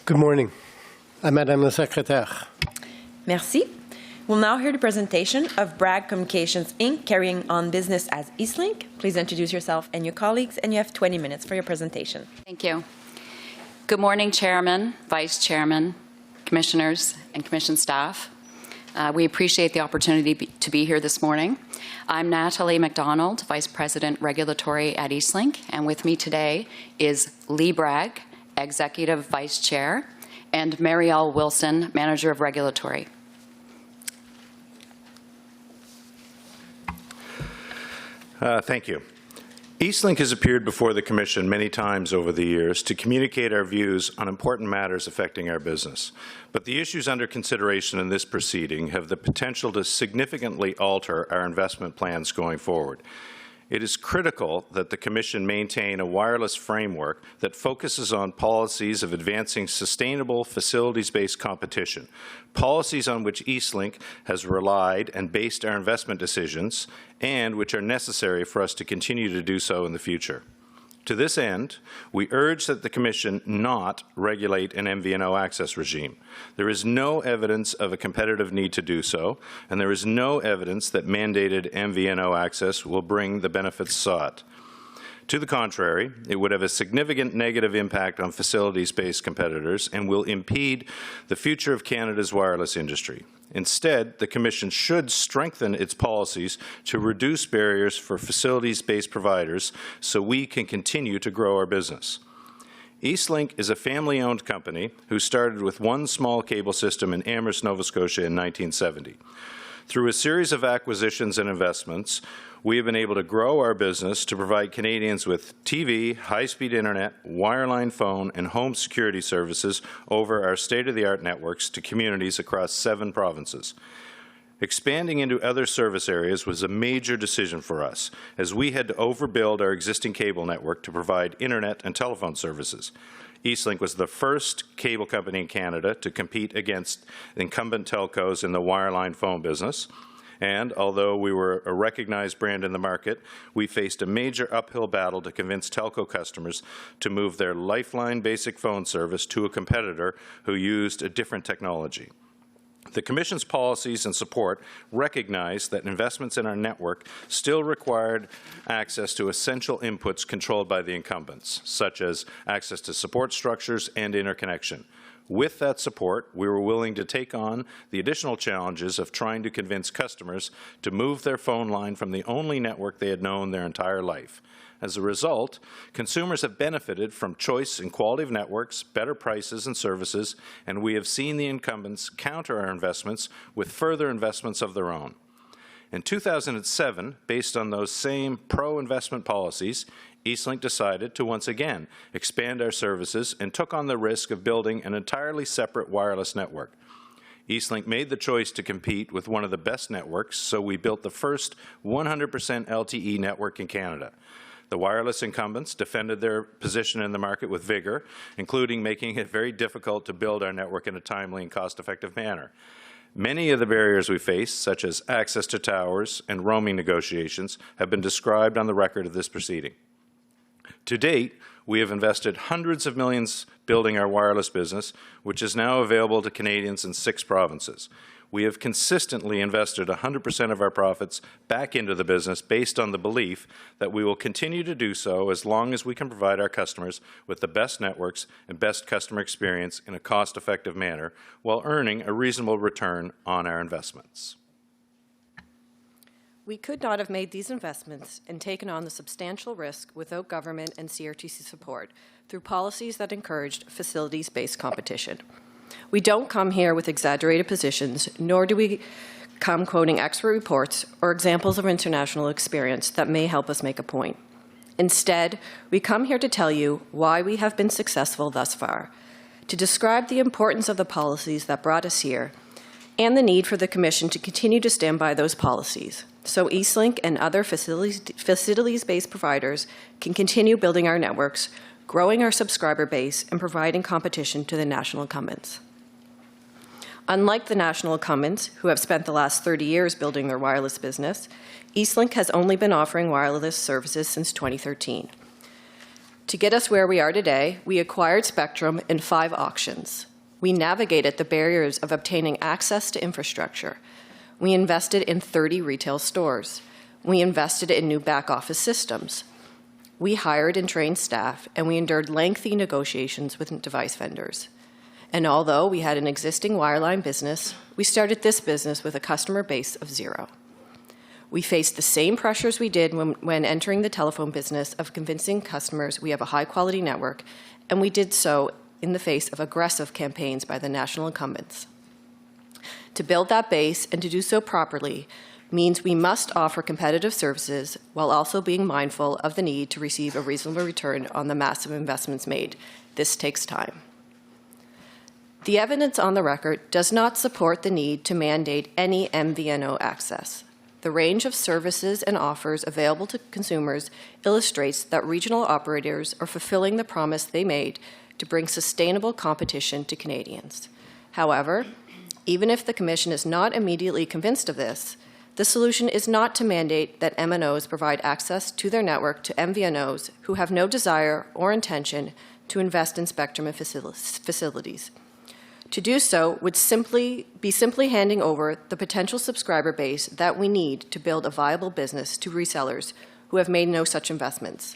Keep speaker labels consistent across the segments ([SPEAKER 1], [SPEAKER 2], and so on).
[SPEAKER 1] Good morning. Madame la Secrétaire.
[SPEAKER 2] Merci. We'll now hear the presentation of Bragg Communications Inc. carrying on business as Eastlink. Please introduce yourself and your colleagues, and you have 20 minutes for your presentation.
[SPEAKER 3] Thank you. Good morning, Chairman, Vice Chairman, Commissioners, and Commission staff. We appreciate the opportunity to be here this morning. I'm Natalie MacDonald, Vice President Regulatory at Eastlink, and with me today is Lee Bragg, Executive Vice Chair, and Marielle Wilson, Manager of Regulatory.
[SPEAKER 4] Thank you. Eastlink has appeared before the Commission many times over the years to communicate our views on important matters affecting our business. But the issues under consideration in this proceeding have the potential to significantly alter our investment plans going forward. It is critical that the Commission maintain a wireless framework that focuses on policies of advancing sustainable facilities-based competition, policies on which Eastlink has relied and based our investment decisions, and which are necessary for us to continue to do so in the future. To this end, we urge that the Commission not regulate an MVNO access regime. There is no evidence of a competitive need to do so, and there is no evidence that mandated MVNO access will bring the benefits sought. To the contrary, it would have a significant negative impact on facilities-based competitors and will impede the future of Canada's wireless industry. Instead, the Commission should strengthen its policies to reduce barriers for facilities-based providers so we can continue to grow our business. Eastlink is a family-owned company who started with one small cable system in Amherst, Nova Scotia in 1970. Through a series of acquisitions and investments, we have been able to grow our business to provide Canadians with TV, high-speed internet, wireline phone, and home security services over our state-of-the-art networks to communities across 7 provinces. Expanding into other service areas was a major decision for us, as we had to overbuild our existing cable network to provide internet and telephone services. Eastlink was the first cable company in Canada to compete against incumbent telcos in the wireline phone business. And although we were a recognized brand in the market, we faced a major uphill battle to convince telco customers to move their Lifeline basic phone service to a competitor who used a different technology. The Commission's policies and support recognize that investments in our network still required access to essential inputs controlled by the incumbents, such as access to support structures and interconnection. With that support, we were willing to take on the additional challenges of trying to convince customers to move their phone line from the only network they had known their entire life. As a result, consumers have benefited from choice and quality of networks, better prices and services, and we have seen the incumbents counter our investments with further investments of their own. In 2007, based on those same pro-investment policies, Eastlink decided to once again expand our services and took on the risk of building an entirely separate wireless network. Eastlink made the choice to compete with one of the best networks, so we built the first 100% LTE network in Canada. The wireless incumbents defended their position in the market with vigor, including making it very difficult to build our network in a timely and cost-effective manner. Many of the barriers we face, such as access to towers and roaming negotiations, have been described on the record of this proceeding. To date, we have invested hundreds of millions building our wireless business, which is now available to Canadians in 6 provinces. We have consistently invested 100% of our profits back into the business based on the belief that we will continue to do so as long as we can provide our customers with the best networks and best customer experience in a cost-effective manner while earning a reasonable return on our investments.
[SPEAKER 5] We could not have made these investments and taken on the substantial risk without government and CRTC support through policies that encouraged facilities-based competition. We don't come here with exaggerated positions, nor do we come quoting expert reports or examples of international experience that may help us make a point. Instead, we come here to tell you why we have been successful thus far, to describe the importance of the policies that brought us here, and the need for the Commission to continue to stand by those policies, so Eastlink and other facilities-based providers can continue building our networks, growing our subscriber base, and providing competition to the national incumbents. Unlike the national incumbents, who have spent the last 30 years building their wireless business, Eastlink has only been offering wireless services since 2013. To get us where we are today, we acquired spectrum in 5 auctions. We navigated the barriers of obtaining access to infrastructure. We invested in 30 retail stores. We invested in new back-office systems. We hired and trained staff, and we endured lengthy negotiations with device vendors. And although we had an existing wireline business, we started this business with a customer base of 0. We faced the same pressures we did when entering the telephone business of convincing customers we have a high-quality network, and we did so in the face of aggressive campaigns by the national incumbents. To build that base and to do so properly means we must offer competitive services while also being mindful of the need to receive a reasonable return on the massive investments made. This takes time. The evidence on the record does not support the need to mandate any MVNO access. The range of services and offers available to consumers illustrates that regional operators are fulfilling the promise they made to bring sustainable competition to Canadians. However, even if the Commission is not immediately convinced of this, the solution is not to mandate that MNOs provide access to their network to MVNOs who have no desire or intention to invest in spectrum and facilities. To do so would simply handing over the potential subscriber base that we need to build a viable business to resellers who have made no such investments.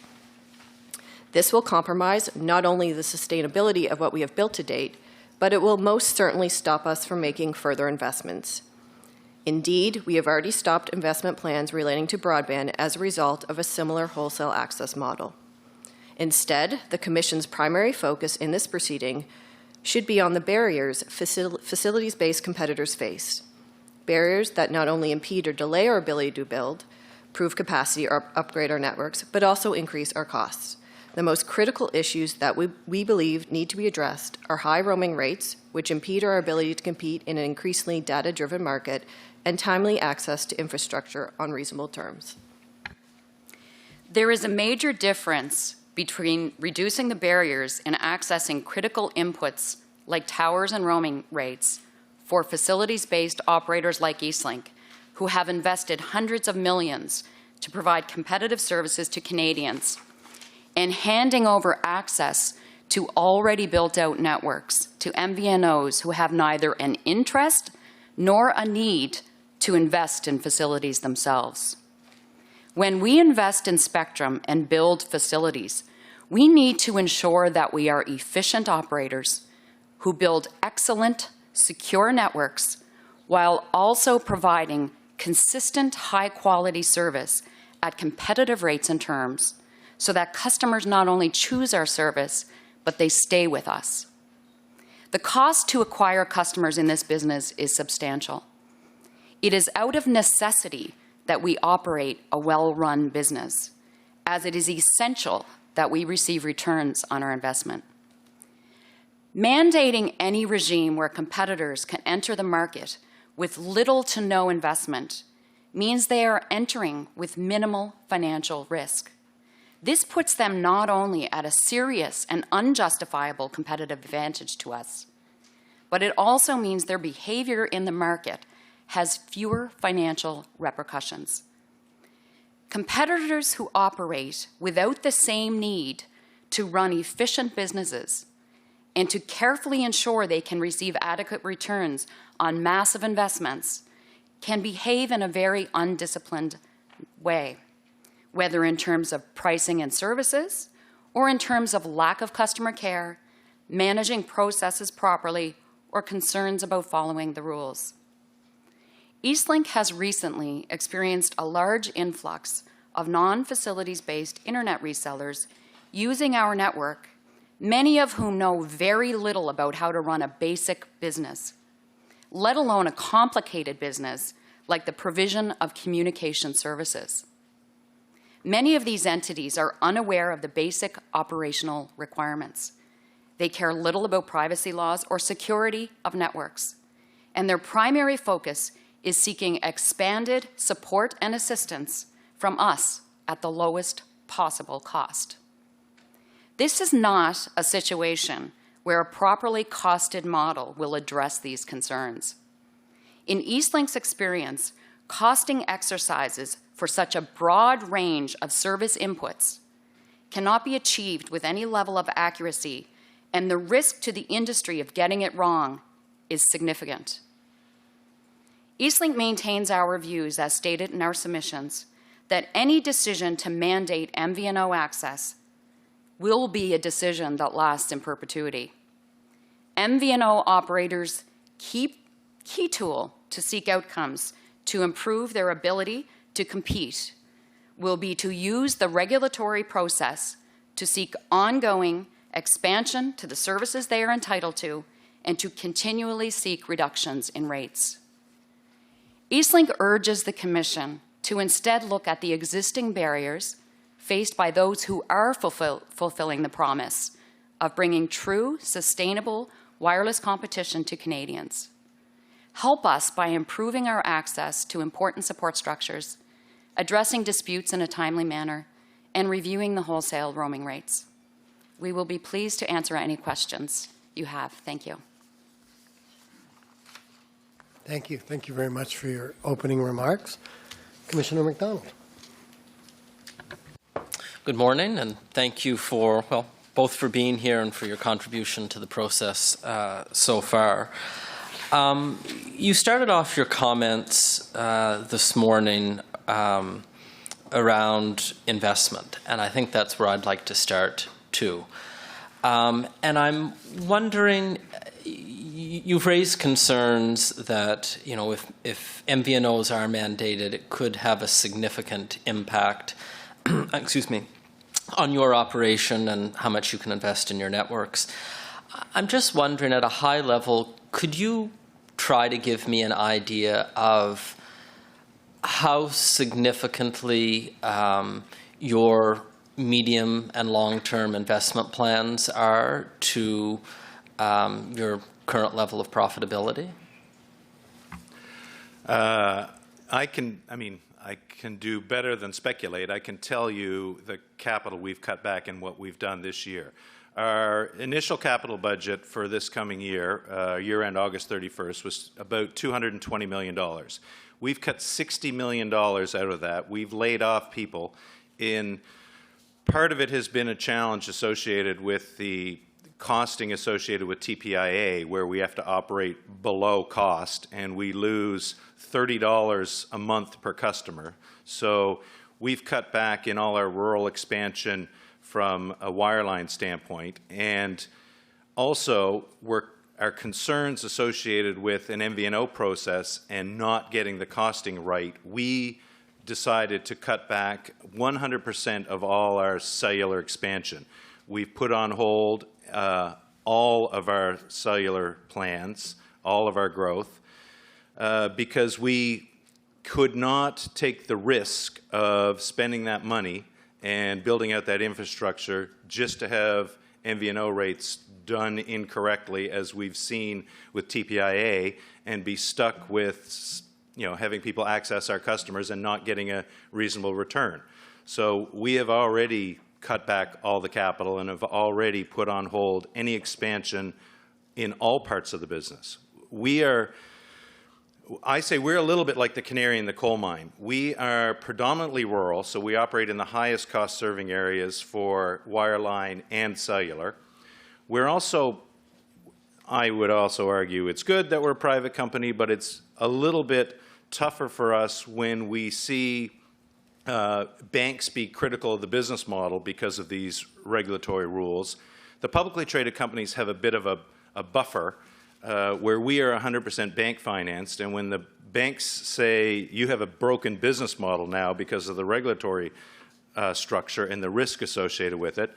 [SPEAKER 5] This will compromise not only the sustainability of what we have built to date, but it will most certainly stop us from making further investments. Indeed, we have already stopped investment plans relating to broadband as a result of a similar wholesale access model. Instead, the Commission's primary focus in this proceeding should be on the barriers facilities-based competitors face. Barriers that not only impede or delay our ability to build, prove capacity, or upgrade our networks, but also increase our costs. The most critical issues that we believe need to be addressed are high roaming rates, which impede our ability to compete in an increasingly data-driven market, and timely access to infrastructure on reasonable terms.
[SPEAKER 3] There is a major difference between reducing the barriers and accessing critical inputs like towers and roaming rates for facilities-based operators like Eastlink, who have invested hundreds of millions to provide competitive services to Canadians, and handing over access to already built-out networks to MVNOs who have neither an interest nor a need to invest in facilities themselves. When we invest in spectrum and build facilities, we need to ensure that we are efficient operators who build excellent, secure networks while also providing consistent, high-quality service at competitive rates and terms so that customers not only choose our service, but they stay with us. The cost to acquire customers in this business is substantial. It is out of necessity that we operate a well-run business, as it is essential that we receive returns on our investment. Mandating any regime where competitors can enter the market with little to no investment means they are entering with minimal financial risk. This puts them not only at a serious and unjustifiable competitive advantage to us, but it also means their behavior in the market has fewer financial repercussions. Competitors who operate without the same need to run efficient businesses and to carefully ensure they can receive adequate returns on massive investments can behave in a very undisciplined way, whether in terms of pricing and services or in terms of lack of customer care, managing processes properly, or concerns about following the rules. Eastlink has recently experienced a large influx of non-facilities-based internet resellers using our network, many of whom know very little about how to run a basic business, let alone a complicated business like the provision of communication services. Many of these entities are unaware of the basic operational requirements. They care little about privacy laws or security of networks, and their primary focus is seeking expanded support and assistance from us at the lowest possible cost. This is not a situation where a properly costed model will address these concerns. In Eastlink's experience, costing exercises for such a broad range of service inputs cannot be achieved with any level of accuracy, and the risk to the industry of getting it wrong is significant. Eastlink maintains our views, as stated in our submissions, that any decision to mandate MVNO access will be a decision that lasts in perpetuity. MVNO operators' key tool to seek outcomes to improve their ability to compete will be to use the regulatory process to seek ongoing expansion to the services they are entitled to and to continually seek reductions in rates. Eastlink urges the Commission to instead look at the existing barriers faced by those who are fulfilling the promise of bringing true, sustainable wireless competition to Canadians. Help us by improving our access to important support structures, addressing disputes in a timely manner, and reviewing the wholesale roaming rates. We will be pleased to answer any questions you have. Thank you.
[SPEAKER 1] Thank you. Thank you very much for your opening remarks. Commissioner McDonald.
[SPEAKER 6] Good morning, and thank you for, well, both for being here and for your contribution to the process so far. You started off your comments this morning around investment, and I think that's where I'd like to start too. And I'm wondering, you've raised concerns that, you know, if MVNOs are mandated, it could have a significant impact, excuse me, on your operation and how much you can invest in your networks. I'm just wondering, at a high level, could you try to give me an idea of how significantly your medium and long-term investment plans are to your current level of profitability?
[SPEAKER 4] I can do better than speculate. I can tell you the capital we've cut back and what we've done this year. Our initial capital budget for this coming year, year-end August 31st, was about $220 million. We've cut $60 million out of that. We've laid off people. Part of it has been a challenge associated with the costing associated with TPIA, where we have to operate below cost, and we lose $30 a month per customer. So we've cut back in all our rural expansion from a wireline standpoint, and also our concerns associated with an MVNO process and not getting the costing right. We decided to cut back 100% of all our cellular expansion. We've put on hold all of our cellular plans, all of our growth, because we could not take the risk of spending that money and building out that infrastructure just to have MVNO rates done incorrectly, as we've seen with TPIA, and be stuck with, you know, having people access our customers and not getting a reasonable return. So we have already cut back all the capital and have already put on hold any expansion in all parts of the business. I say we're a little bit like the canary in the coal mine. We are predominantly rural, so we operate in the highest cost serving areas for wireline and cellular. We're also, I would also argue, it's good that we're a private company, but it's a little bit tougher for us when we see banks be critical of the business model because of these regulatory rules. The publicly traded companies have a bit of a buffer where we are 100% bank financed, and when the banks say you have a broken business model now because of the regulatory structure and the risk associated with it,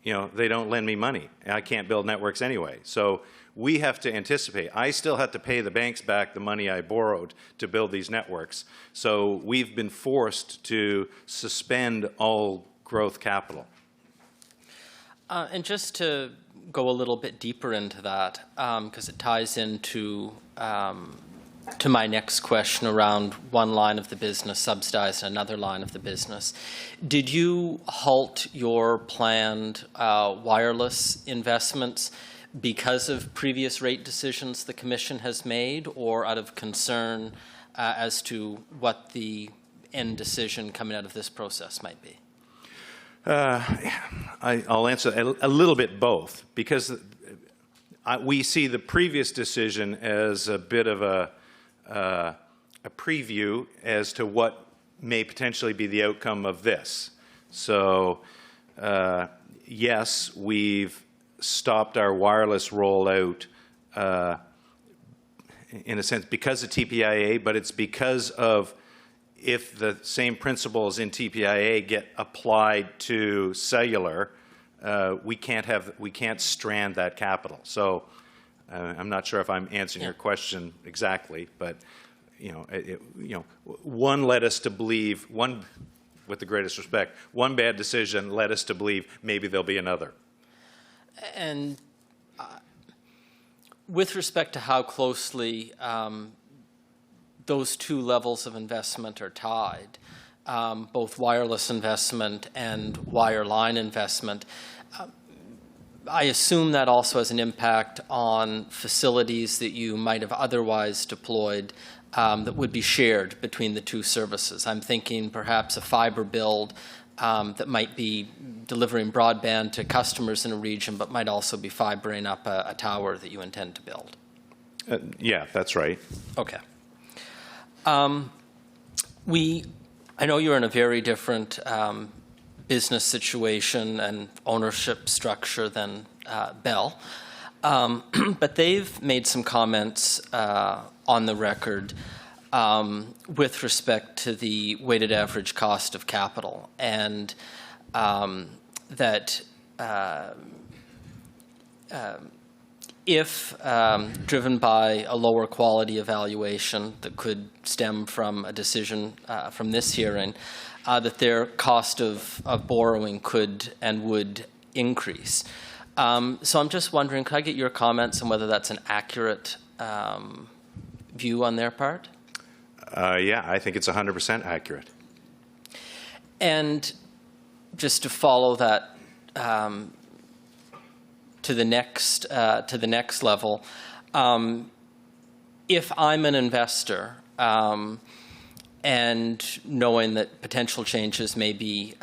[SPEAKER 4] you know, they don't lend me money. I can't build networks anyway. So we have to anticipate. I still have to pay the banks back the money I borrowed to build these networks. So we've been forced to suspend all growth capital.
[SPEAKER 6] And just to go a little bit deeper into that, because it ties into to my next question around one line of the business subsidized another line of the business. Did you halt your planned wireless investments because of previous rate decisions the Commission has made, or out of concern as to what the end decision coming out of this process might be?
[SPEAKER 4] I'll answer a little bit both, because we see the previous decision as a bit of a preview as to what may potentially be the outcome of this. So, yes, we've stopped our wireless rollout in a sense because of TPIA, but it's because of if the same principles in TPIA get applied to cellular, we can't strand that capital. So I'm not sure if I'm answering your question exactly, but one led us to believe, with the greatest respect, one bad decision led us to believe maybe there'll be another.
[SPEAKER 6] And with respect to how closely those two levels of investment are tied, both wireless investment and wireline investment, I assume that also has an impact on facilities that you might have otherwise deployed that would be shared between the two services. I'm thinking perhaps a fiber build that might be delivering broadband to customers in a region, but might also be fibering up a tower that you intend to build.
[SPEAKER 4] Yeah, that's right.
[SPEAKER 6] Okay. I know you're in a very different business situation and ownership structure than Bell, but they've made some comments on the record with respect to the weighted average cost of capital, and that if driven by a lower quality evaluation that could stem from a decision from this hearing, that their cost of borrowing could and would increase. So I'm just wondering, could I get your comments on whether that's an accurate view on their part?
[SPEAKER 4] Yeah, I think it's 100% accurate.
[SPEAKER 6] And just to follow that to the next level, if I'm an investor and knowing that potential changes may be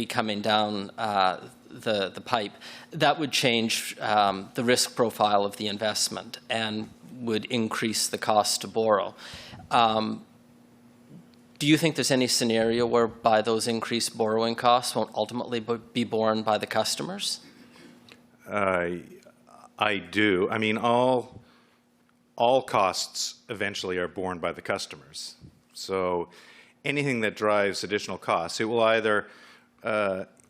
[SPEAKER 6] coming down the pipe, that would change the risk profile of the investment and would increase the cost to borrow. Do you think there's any scenario whereby those increased borrowing costs won't ultimately be borne by the customers?
[SPEAKER 4] I do. I mean, all costs eventually are borne by the customers. So anything that drives additional costs, it will either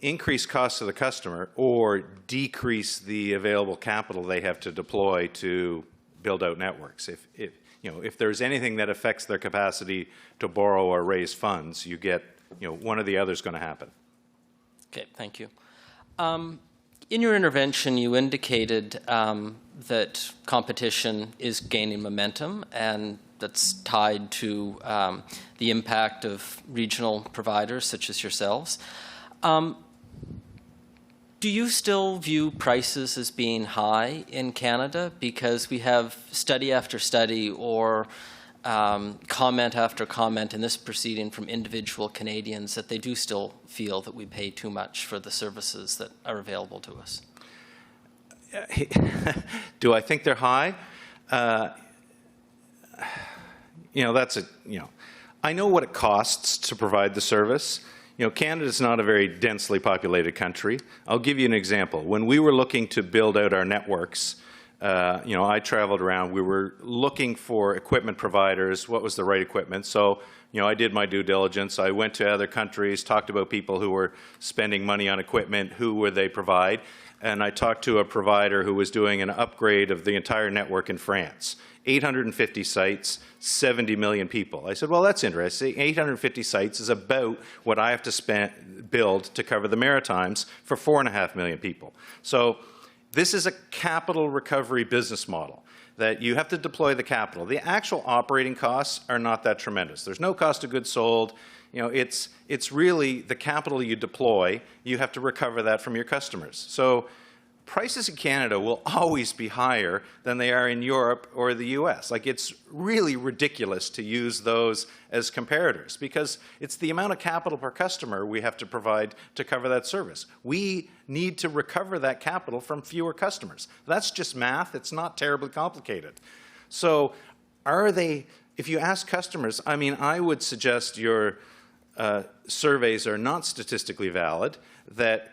[SPEAKER 4] increase costs to the customer or decrease the available capital they have to deploy to build out networks. If there's anything that affects their capacity to borrow or raise funds, you get, one or the other is going to happen.
[SPEAKER 6] Okay, thank you. In your intervention, you indicated that competition is gaining momentum, and that's tied to the impact of regional providers such as yourselves. Do you still view prices as being high in Canada? Because we have study after study or comment after comment in this proceeding from individual Canadians that they do still feel that we pay too much for the services that are available to us.
[SPEAKER 4] Do I think they're high? I know what it costs to provide the service. Canada is not a very densely populated country. I'll give you an example. When we were looking to build out our networks, I traveled around. We were looking for equipment providers. What was the right equipment? So, I did my due diligence. I went to other countries, talked about people who were spending money on equipment, who would they provide, and I talked to a provider who was doing an upgrade of the entire network in France. 850 sites, 70 million people. I said, well, that's interesting. 850 sites is about what I have to build to cover the Maritimes for 4.5 million people. So this is a capital recovery business model that you have to deploy the capital. The actual operating costs are not that tremendous. There's no cost of goods sold. It's really the capital you deploy, you have to recover that from your customers. So prices in Canada will always be higher than they are in Europe or the US. Like, it's really ridiculous to use those as comparators because it's the amount of capital per customer we have to provide to cover that service. We need to recover that capital from fewer customers. That's just math. It's not terribly complicated. So if you ask customers, I mean, I would suggest your surveys are not statistically valid, that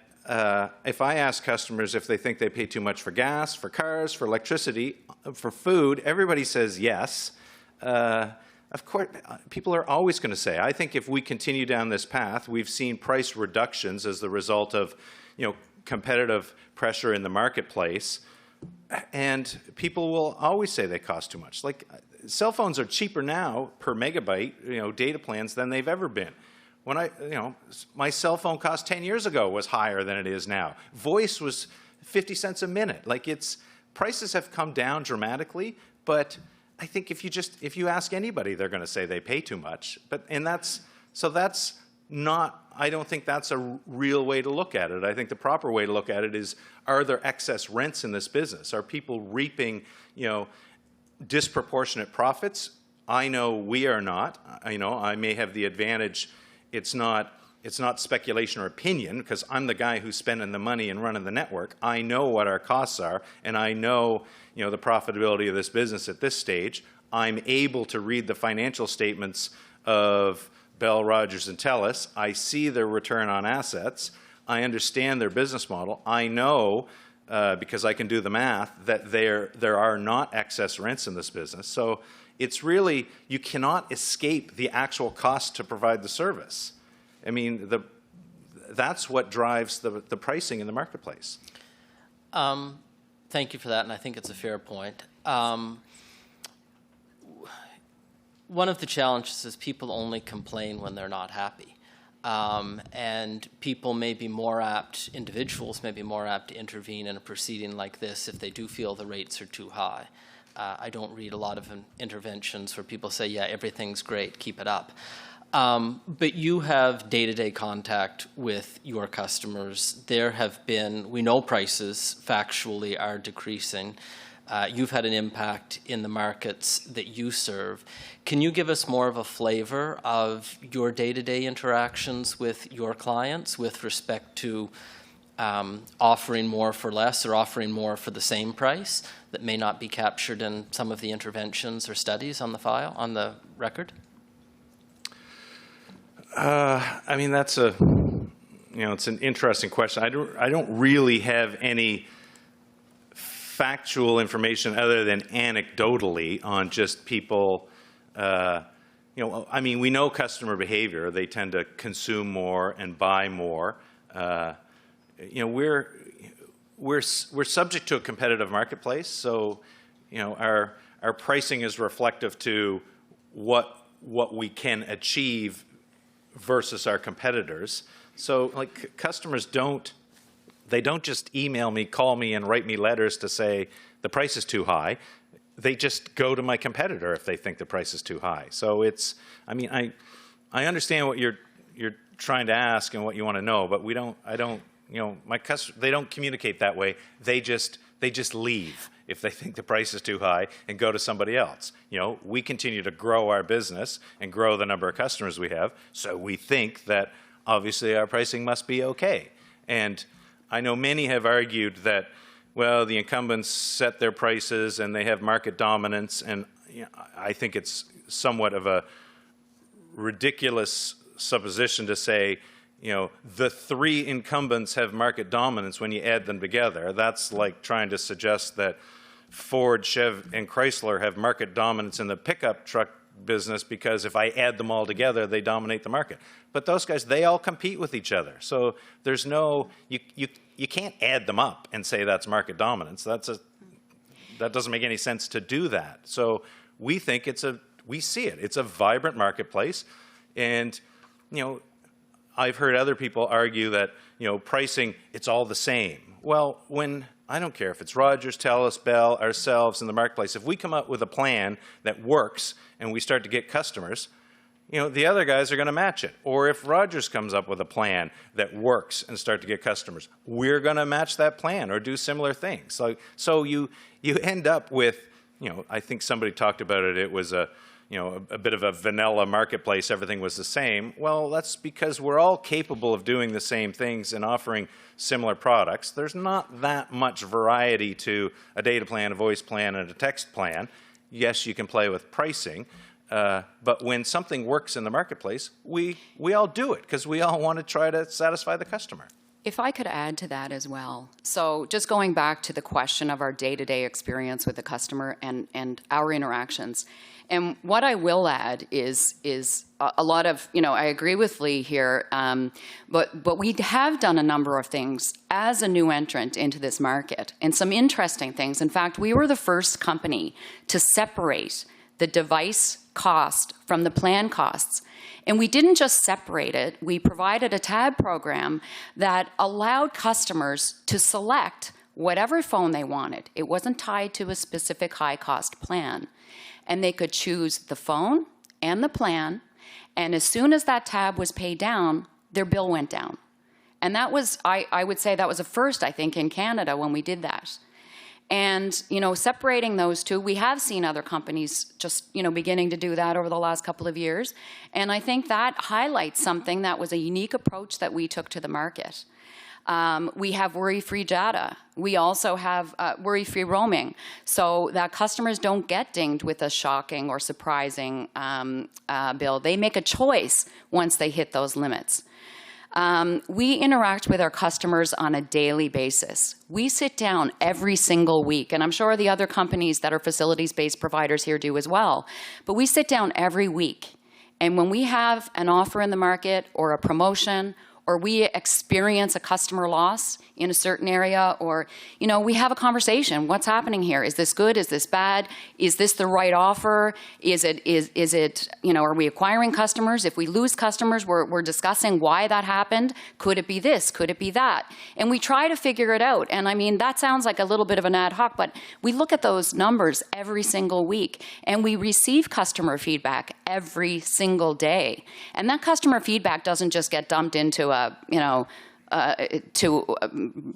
[SPEAKER 4] if I ask customers if they think they pay too much for gas, for cars, for electricity, for food, everybody says yes. Of course, people are always going to say. I think if we continue down this path, we've seen price reductions as the result of, competitive pressure in the marketplace, and people will always say they cost too much. Like, cell phones are cheaper now per megabyte, data plans than they've ever been. When my cell phone cost 10 years ago was higher than it is now. Voice was 50 cents a minute. Like, prices have come down dramatically, but I think if you ask anybody, they're going to say they pay too much. I don't think that's a real way to look at it. I think the proper way to look at it is, are there excess rents in this business? Are people reaping, disproportionate profits? I know we are not. I may have the advantage. It's not speculation or opinion, because I'm the guy who's spending the money and running the network. I know what our costs are, and I know, the profitability of this business at this stage. I'm able to read the financial statements of Bell, Rogers, and TELUS. I see their return on assets. I understand their business model. I know, because I can do the math, that there are not excess rents in this business. So it's really, you cannot escape the actual cost to provide the service. I mean, that's what drives the pricing in the marketplace.
[SPEAKER 6] Thank you for that, and I think it's a fair point. One of the challenges is people only complain when they're not happy. And people may be more apt, individuals may be more apt to intervene in a proceeding like this if they do feel the rates are too high. I don't read a lot of interventions where people say, yeah, everything's great, keep it up. But you have day-to-day contact with your customers. We know prices factually are decreasing. You've had an impact in the markets that you serve. Can you give us more of a flavor of your day-to-day interactions with your clients with respect to offering more for less or offering more for the same price that may not be captured in some of the interventions or studies on the record?
[SPEAKER 4] I mean, that's it's an interesting question. I don't really have any factual information other than anecdotally on just people. I mean, we know customer behavior. They tend to consume more and buy more. We're subject to a competitive marketplace, so our pricing is reflective to what we can achieve versus our competitors. So, like, customers don't just email me, call me, and write me letters to say the price is too high. They just go to my competitor if they think the price is too high. So I understand what you're trying to ask and what you want to know, but they don't communicate that way. They just leave if they think the price is too high and go to somebody else. We continue to grow our business and grow the number of customers we have, so we think that obviously our pricing must be okay. And I know many have argued that, well, the incumbents set their prices and they have market dominance, and I think it's somewhat of a ridiculous supposition to say, the three incumbents have market dominance when you add them together. That's like trying to suggest that Ford, Chev, and Chrysler have market dominance in the pickup truck business because if I add them all together, they dominate the market. But those guys, they all compete with each other. So there's you can't add them up and say that's market dominance. That doesn't make any sense to do that. So we think we see it. It's a vibrant marketplace, and I've heard other people argue that pricing, it's all the same. Well, I don't care if it's Rogers, TELUS, Bell, ourselves in the marketplace. If we come up with a plan that works and we start to get customers, the other guys are going to match it. Or if Rogers comes up with a plan that works and start to get customers, we're going to match that plan or do similar things. So you end up with, I think somebody talked about it. It was a bit of a vanilla marketplace. Everything was the same. Well, that's because we're all capable of doing the same things and offering similar products. There's not that much variety to a data plan, a voice plan, and a text plan. Yes, you can play with pricing. But when something works in the marketplace, we all do it because we all want to try to satisfy the customer.
[SPEAKER 3] If I could add to that as well. So just going back to the question of our day-to-day experience with the customer and our interactions. And what I will add is a lot of, I agree with Lee here, but we have done a number of things as a new entrant into this market, and some interesting things. In fact, we were the first company to separate the device cost from the plan costs. And we didn't just separate it, we provided a tab program that allowed customers to select whatever phone they wanted. It wasn't tied to a specific high-cost plan. And they could choose the phone and the plan, and as soon as that tab was paid down, their bill went down. And that was, I would say that was a first, I think, in Canada when we did that. And, separating those two, we have seen other companies just, beginning to do that over the last couple of years. And I think that highlights something that was a unique approach that we took to the market. We have worry-free data. We also have worry-free roaming, so that customers don't get dinged with a shocking or surprising bill. They make a choice once they hit those limits. We interact with our customers on a daily basis. We sit down every single week, and I'm sure the other companies that are facilities-based providers here do as well, but we sit down every week. And when we have an offer in the market or a promotion, or we experience a customer loss in a certain area, or, we have a conversation. What's happening here? Is this good? Is this bad? Is this the right offer? Is it, are we acquiring customers? If we lose customers, we're discussing why that happened. Could it be this? Could it be that? And we try to figure it out. And I mean, that sounds like a little bit of an ad hoc, but we look at those numbers every single week, and we receive customer feedback every single day. And that customer feedback doesn't just get dumped into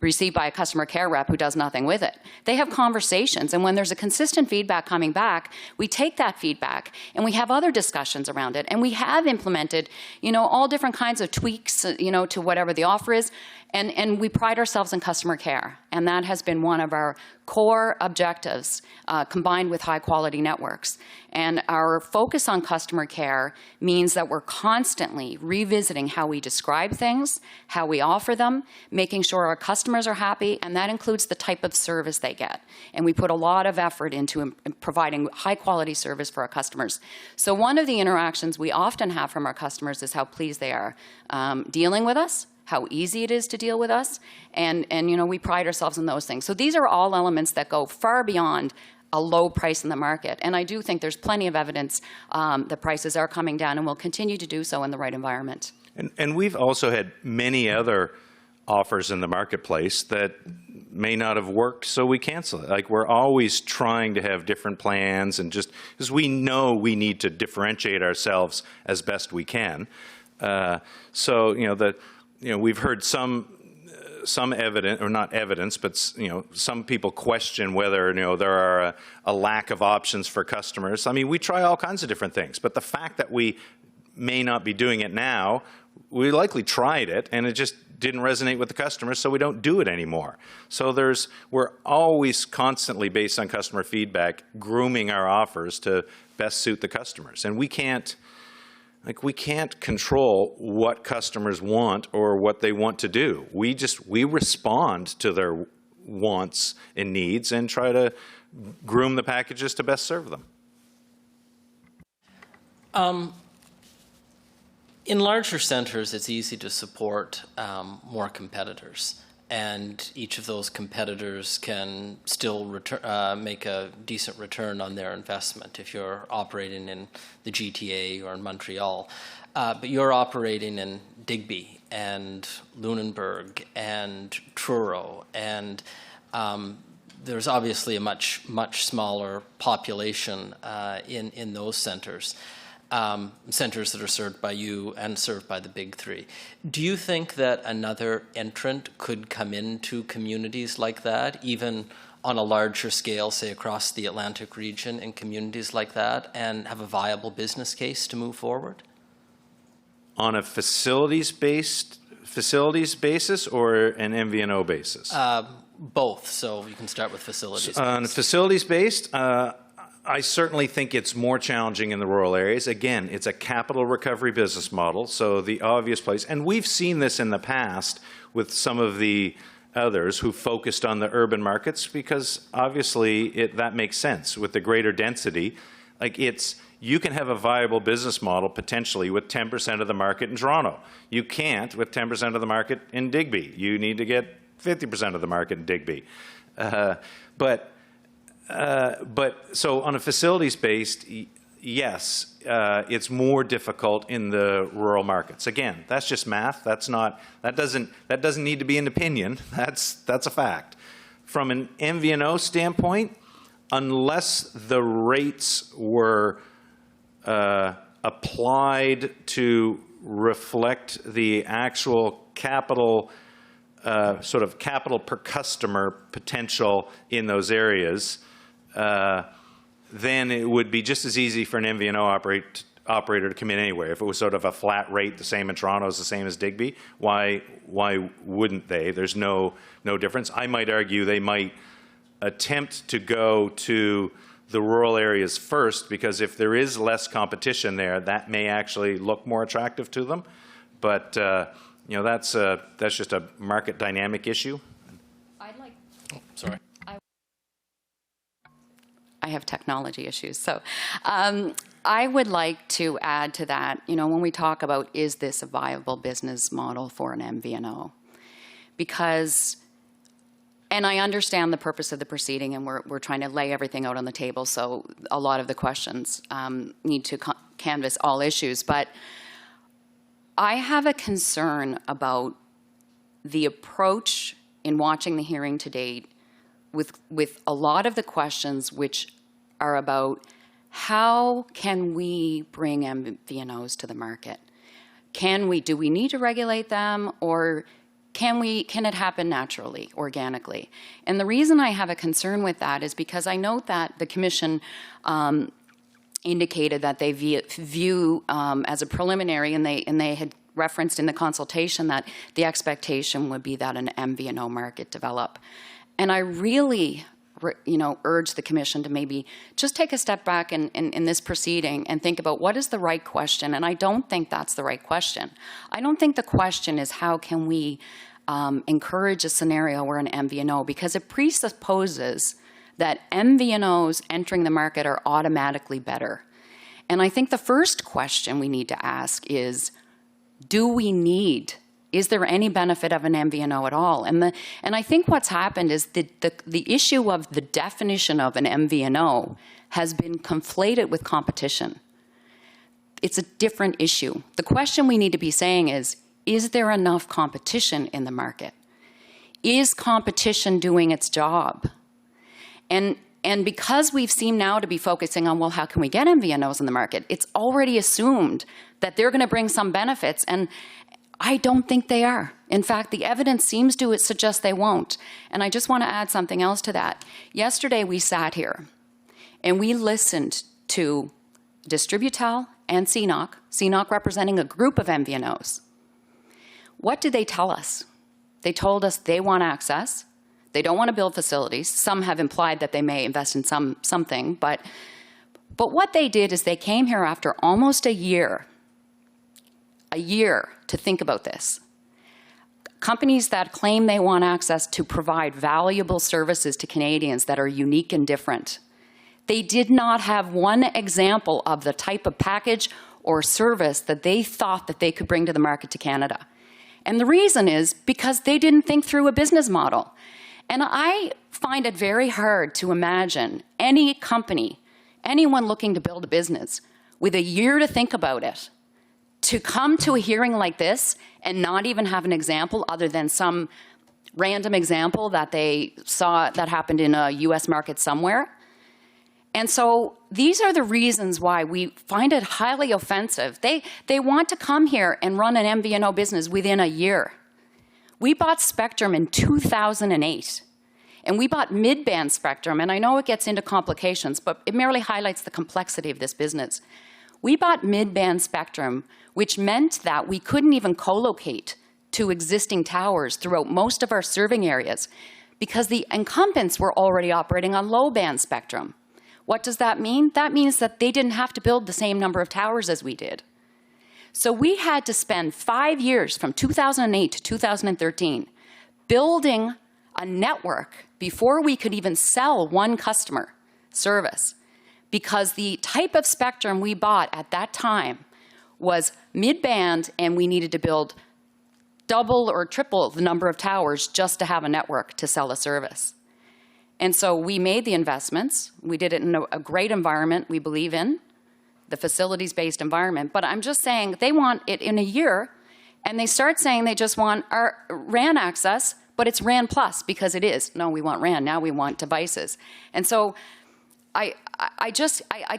[SPEAKER 3] received by a customer care rep who does nothing with it. They have conversations, and when there's a consistent feedback coming back, we take that feedback and we have other discussions around it. And we have implemented, all different kinds of tweaks, to whatever the offer is. And we pride ourselves in customer care, and that has been one of our core objectives, combined with high-quality networks. And our focus on customer care means that we're constantly revisiting how we describe things, how we offer them, making sure our customers are happy, and that includes the type of service they get. And we put a lot of effort into providing high-quality service for our customers. So one of the interactions we often have from our customers is how pleased they are dealing with us, how easy it is to deal with us, and we pride ourselves in those things. So these are all elements that go far beyond a low price in the market. And I do think there's plenty of evidence that prices are coming down and will continue to do so in the right environment.
[SPEAKER 4] And we've also had many other offers in the marketplace that may not have worked, so we cancel it. Like, we're always trying to have different plans, and just because we know we need to differentiate ourselves as best we can. We've heard some evidence, or not evidence, but some people question whether there are a lack of options for customers. I mean, we try all kinds of different things, but the fact that we may not be doing it now, we likely tried it and it just didn't resonate with the customers, so we don't do it anymore. So we're always constantly, based on customer feedback, grooming our offers to best suit the customers, and we can't control what customers want or what they want to do. We respond to their wants and needs and try to groom the packages to best serve them.
[SPEAKER 6] In larger centers, it's easy to support more competitors, and each of those competitors can still make a decent return on their investment if you're operating in the GTA or in Montreal. But you're operating in Digby and Lunenburg and Truro, and there's obviously a much smaller population in those centers. centers that are served by you and served by the big three. Do you think that another entrant could come into communities like that, even on a larger scale, say across the Atlantic region in communities like that, and have a viable business case to move forward?
[SPEAKER 4] On a facilities basis or an MVNO basis?
[SPEAKER 6] Both, so you can start with facilities.
[SPEAKER 4] On facilities based, I certainly think it's more challenging in the rural areas. Again, it's a capital recovery business model, so the obvious place, and we've seen this in the past with some of the others who focused on the urban markets, because obviously that makes sense with the greater density. Like you can have a viable business model potentially with 10% of the market in Toronto. You can't with 10% of the market in Digby. You need to get 50% of the market in Digby. But so on a facilities based, yes, it's more difficult in the rural markets. Again, that's just math. That doesn't need to be an opinion. That's a fact. From an MVNO standpoint, unless the rates were applied to reflect the actual capital, sort of capital per customer potential in those areas, then it would be just as easy for an MVNO operator to come in anywhere. If it was sort of a flat rate, the same in Toronto as the same as Digby, why wouldn't they? There's no difference. I might argue they might attempt to go to the rural areas first, because if there is less competition there, that may actually look more attractive to them. But you know, that's just a market dynamic issue.
[SPEAKER 3] I'd like.
[SPEAKER 6] Oh, sorry.
[SPEAKER 3] I have technology issues. So I would like to add to that, you know, when we talk about is this a viable business model for an MVNO? Because, and I understand the purpose of the proceeding, and we're trying to lay everything out on the table, so a lot of the questions need to canvass all issues. But I have a concern about the approach in watching the hearing to date with a lot of the questions which are about how can we bring MVNOs to the market? Do we need to regulate them, or can it happen naturally, organically? And the reason I have a concern with that is because I note that the Commission indicated that they view as a preliminary, and they had referenced in the consultation that the expectation would be that an MVNO market develop. And I really, urge the Commission to maybe just take a step back in this proceeding and think about what is the right question. And I don't think that's the right question. I don't think the question is how can we encourage a scenario where an MVNO, because it presupposes that MVNOs entering the market are automatically better. And I think the first question we need to ask is there any benefit of an MVNO at all? And I think what's happened is the issue of the definition of an MVNO has been conflated with competition. It's a different issue. The question we need to be saying is there enough competition in the market? Is competition doing its job? And because we've seemed now to be focusing on, well, how can we get MVNOs in the market? It's already assumed that they're going to bring some benefits, and I don't think they are. In fact, the evidence seems to suggest they won't. And I just want to add something else to that. Yesterday, we sat here and we listened to Distributel and CNOC representing a group of MVNOs. What did they tell us? They told us they want access. They don't want to build facilities. Some have implied that they may invest in something. But what they did is they came here after almost a year to think about this. Companies that claim they want access to provide valuable services to Canadians that are unique and different. They did not have one example of the type of package or service that they thought that they could bring to the market to Canada. And the reason is because they didn't think through a business model. And I find it very hard to imagine any company, anyone looking to build a business with a year to think about it, to come to a hearing like this and not even have an example other than some random example that they saw that happened in a US market somewhere. And so these are the reasons why we find it highly offensive. They want to come here and run an MVNO business within a year. We bought spectrum in 2008, and we bought mid-band spectrum, and I know it gets into complications, but it merely highlights the complexity of this business. We bought mid-band spectrum, which meant that we couldn't even co-locate to existing towers throughout most of our serving areas because the incumbents were already operating on low-band spectrum. What does that mean? That means that they didn't have to build the same number of towers as we did. So we had to spend 5 years, from 2008 to 2013, building a network before we could even sell one customer service, because the type of spectrum we bought at that time was mid-band, and we needed to build double or triple the number of towers just to have a network to sell a service. And so we made the investments. We did it in a great environment we believe in, the facilities-based environment. But I'm just saying they want it in a year, and they start saying they just want our RAN access, but it's RAN plus because it is. No, we want RAN. Now we want devices. And so I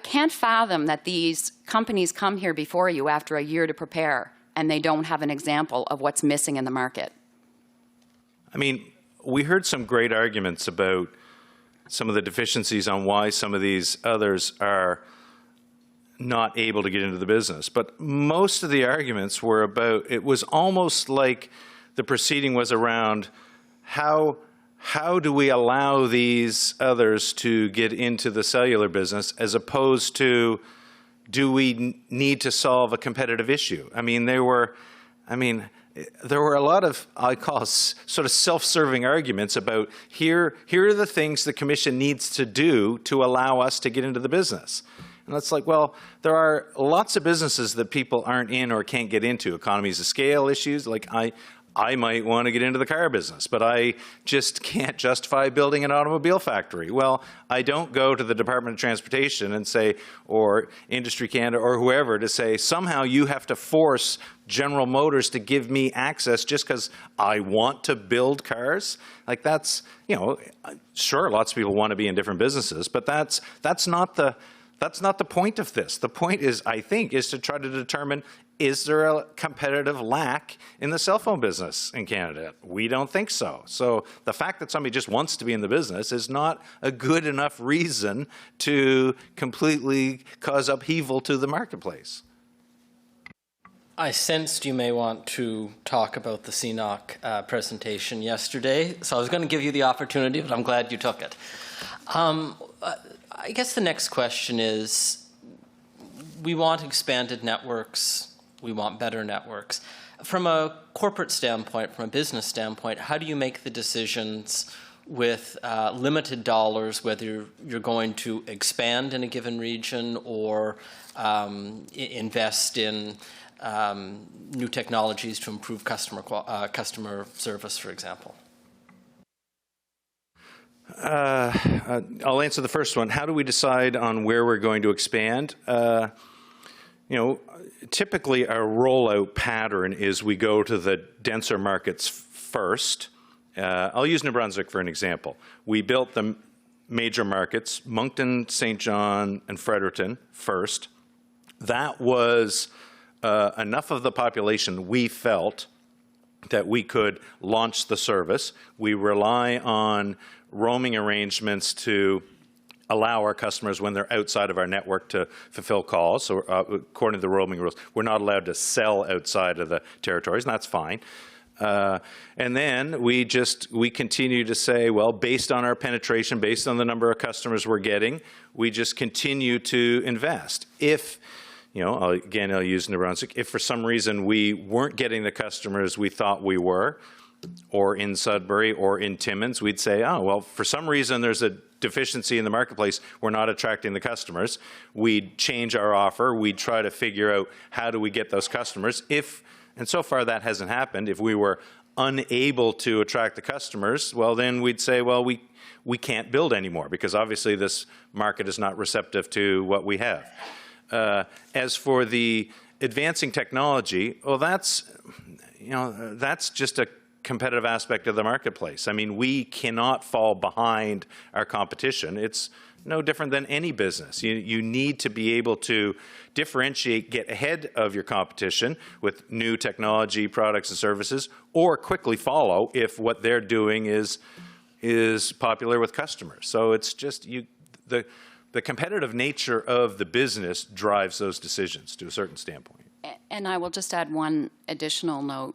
[SPEAKER 3] can't fathom that these companies come here before you after a year to prepare, and they don't have an example of what's missing in the market.
[SPEAKER 4] I mean, we heard some great arguments about some of the deficiencies on why some of these others are not able to get into the business. But most of the arguments were about, it was almost like the proceeding was around how do we allow these others to get into the cellular business, as opposed to, do we need to solve a competitive issue? I mean, there were a lot of, I call sort of self-serving arguments about here are the things the Commission needs to do to allow us to get into the business. And it's like, well, there are lots of businesses that people aren't in or can't get into. Economies of scale issues, like I might want to get into the car business, but I just can't justify building an automobile factory. Well, I don't go to the Department of Transportation and say, or Industry Canada or whoever, to say, somehow you have to force General Motors to give me access just because I want to build cars. Like, that's, you know, sure, lots of people want to be in different businesses, but that's not the point of this. The point is, I think, is to try to determine, is there a competitive lack in the cell phone business in Canada? We don't think so. So the fact that somebody just wants to be in the business is not a good enough reason to completely cause upheaval to the marketplace.
[SPEAKER 6] I sensed you may want to talk about the CNOC presentation yesterday, so I was going to give you the opportunity, but I'm glad you took it. I guess the next question is, we want expanded networks, we want better networks. From a corporate standpoint, from a business standpoint, how do you make the decisions with limited dollars, whether you're going to expand in a given region or invest in new technologies to improve customer service, for example?
[SPEAKER 4] I'll answer the first one. How do we decide on where we're going to expand? You know, typically our rollout pattern is we go to the denser markets first. I'll use New Brunswick for an example. We built the major markets, Moncton, St. John, and Fredericton first. That was enough of the population we felt that we could launch the service. We rely on roaming arrangements to allow our customers, when they're outside of our network, to fulfill calls. So according to the roaming rules, we're not allowed to sell outside of the territories, and that's fine. And then we continue to say, well, based on our penetration, based on the number of customers we're getting, we just continue to invest. If, you know, I'll use New Brunswick, if for some reason we weren't getting the customers we thought we were, or in Sudbury or in Timmins, we'd say, oh, well, for some reason there's a deficiency in the marketplace, we're not attracting the customers. We'd change our offer. We'd try to figure out how do we get those customers. And so far that hasn't happened. If we were unable to attract the customers, well, then we'd say, well, we can't build anymore, because obviously this market is not receptive to what we have. As for the advancing technology, well, that's just a competitive aspect of the marketplace. I mean, we cannot fall behind our competition. It's no different than any business. You need to be able to differentiate, get ahead of your competition with new technology, products and services, or quickly follow if what they're doing is popular with customers. So it's just the competitive nature of the business drives those decisions to a certain standpoint.
[SPEAKER 3] And I will just add one additional note.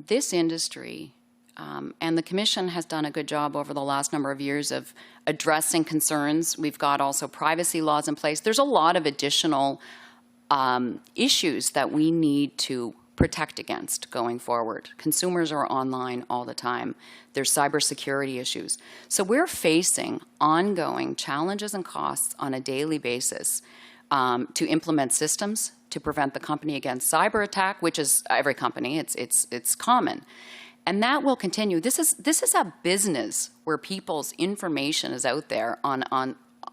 [SPEAKER 3] This industry, and the Commission has done a good job over the last number of years of addressing concerns. We've got also privacy laws in place. There's a lot of additional issues that we need to protect against going forward. Consumers are online all the time. There's cybersecurity issues. So we're facing ongoing challenges and costs on a daily basis to implement systems to prevent the company against cyber attack, which is every company. It's common. And that will continue. This is a business where people's information is out there on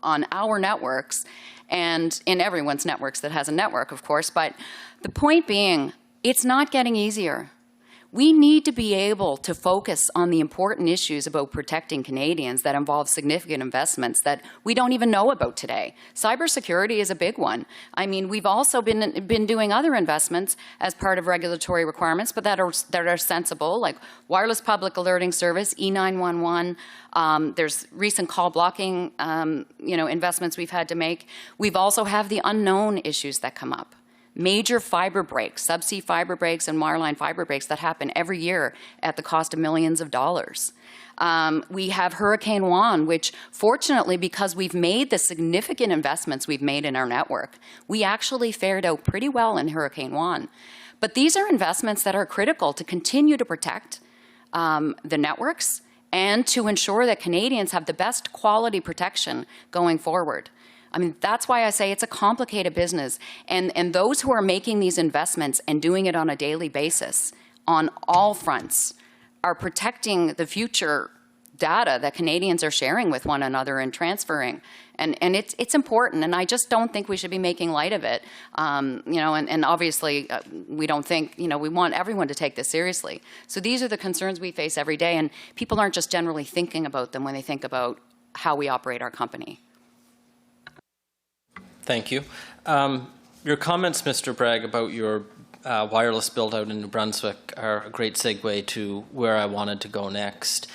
[SPEAKER 3] our networks and in everyone's networks that has a network, of course. But the point being, it's not getting easier. We need to be able to focus on the important issues about protecting Canadians that involve significant investments that we don't even know about today. Cybersecurity is a big one. I mean, we've also been doing other investments as part of regulatory requirements, but that are sensible, like wireless public alerting service, E911. There's recent call blocking, investments we've had to make. We've also have the unknown issues that come up. Major fiber breaks, subsea fiber breaks and wireline fiber breaks that happen every year at the cost of millions of dollars. We have Hurricane Juan, which fortunately, because we've made the significant investments we've made in our network, we actually fared out pretty well in Hurricane Juan. But these are investments that are critical to continue to protect the networks and to ensure that Canadians have the best quality protection going forward. I mean, that's why I say it's a complicated business. And those who are making these investments and doing it on a daily basis on all fronts are protecting the future data that Canadians are sharing with one another and transferring. And it's important, and I just don't think we should be making light of it. And obviously, we don't think, we want everyone to take this seriously. So these are the concerns we face every day, and people aren't just generally thinking about them when they think about how we operate our company.
[SPEAKER 6] Thank you. Your comments, Mr. Bragg, about your wireless build-out in New Brunswick are a great segue to where I wanted to go next.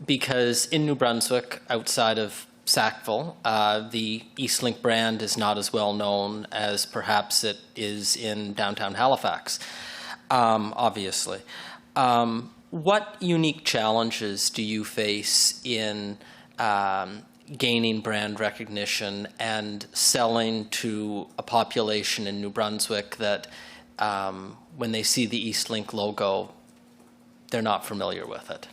[SPEAKER 6] Because in New Brunswick, outside of Sackville, the Eastlink brand is not as well known as perhaps it is in downtown Halifax, obviously. What unique challenges do you face in gaining brand recognition and selling to a population in New Brunswick that when they see the Eastlink logo, they're not familiar with it?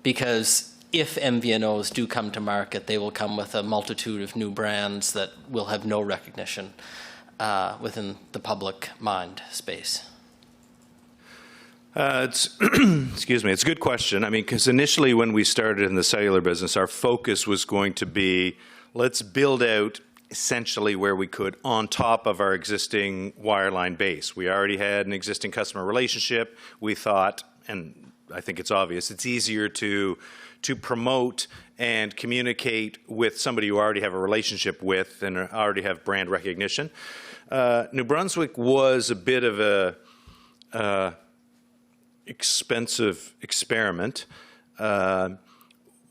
[SPEAKER 6] Because if MVNOs do come to market, they will come with a multitude of new brands that will have no recognition within the public mind space.
[SPEAKER 4] Excuse me, it's a good question. I mean, because initially when we started in the cellular business, our focus was going to be, let's build out essentially where we could on top of our existing wireline base. We already had an existing customer relationship. We thought, and I think it's obvious, it's easier to promote and communicate with somebody you already have a relationship with and already have brand recognition. New Brunswick was a bit of a expensive experiment. I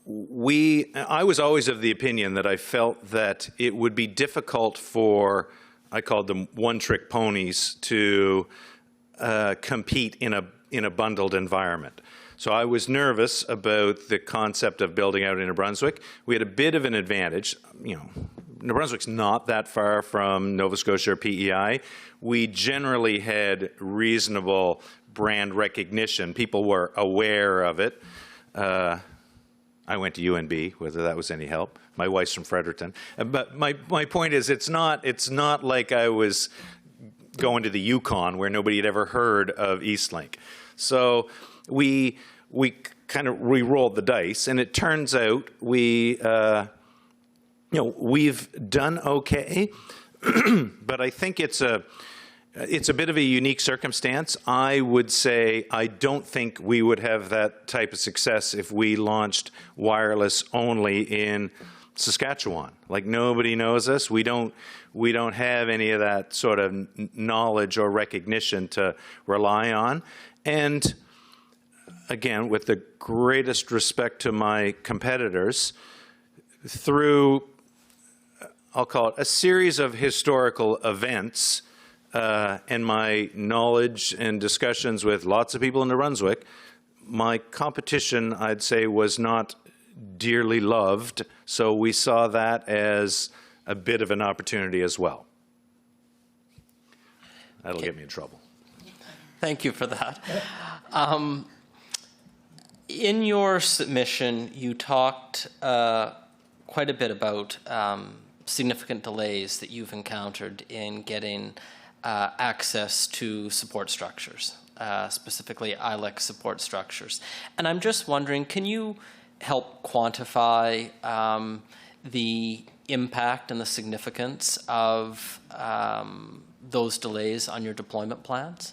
[SPEAKER 4] was always of the opinion that I felt that it would be difficult for, I called them one-trick ponies, to compete in a bundled environment. So I was nervous about the concept of building out in New Brunswick. We had a bit of an advantage. New Brunswick's not that far from Nova Scotia or PEI. We generally had reasonable brand recognition. People were aware of it. I went to UNB, whether that was any help. My wife's from Fredericton. But my point is, it's not like I was going to the Yukon where nobody had ever heard of Eastlink. So we kind of re-rolled the dice, and it turns out we've done okay. But I think it's it's a bit of a unique circumstance. I would say I don't think we would have that type of success if we launched wireless only in Saskatchewan. Like, nobody knows us. We don't have any of that sort of knowledge or recognition to rely on. And again, with the greatest respect to my competitors, through, I'll call it, a series of historical events, and my knowledge and discussions with lots of people in New Brunswick, my competition, I'd say, was not dearly loved. So we saw that as a bit of an opportunity as well. That'll get me in trouble.
[SPEAKER 6] Thank you for that. In your submission, you talked quite a bit about significant delays that you've encountered in getting access to support structures, specifically ILEC support structures. And I'm just wondering, can you help quantify the impact and the significance of those delays on your deployment plans?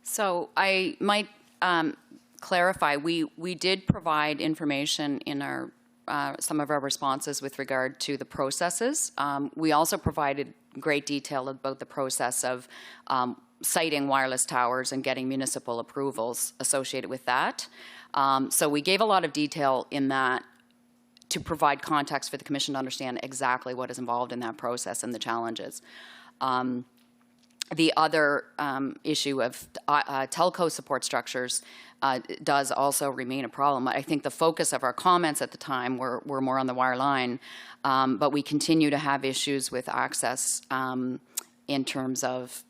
[SPEAKER 3] So I might clarify, we did provide information in our some of our responses with regard to the processes. We also provided great detail about the process of siting wireless towers and getting municipal approvals associated with that. So we gave a lot of detail in that to provide context for the Commission to understand exactly what is involved in that process and the challenges. The other issue of telco support structures does also remain a problem. I think the focus of our comments at the time were more on the wireline, but we continue to have issues with access in terms of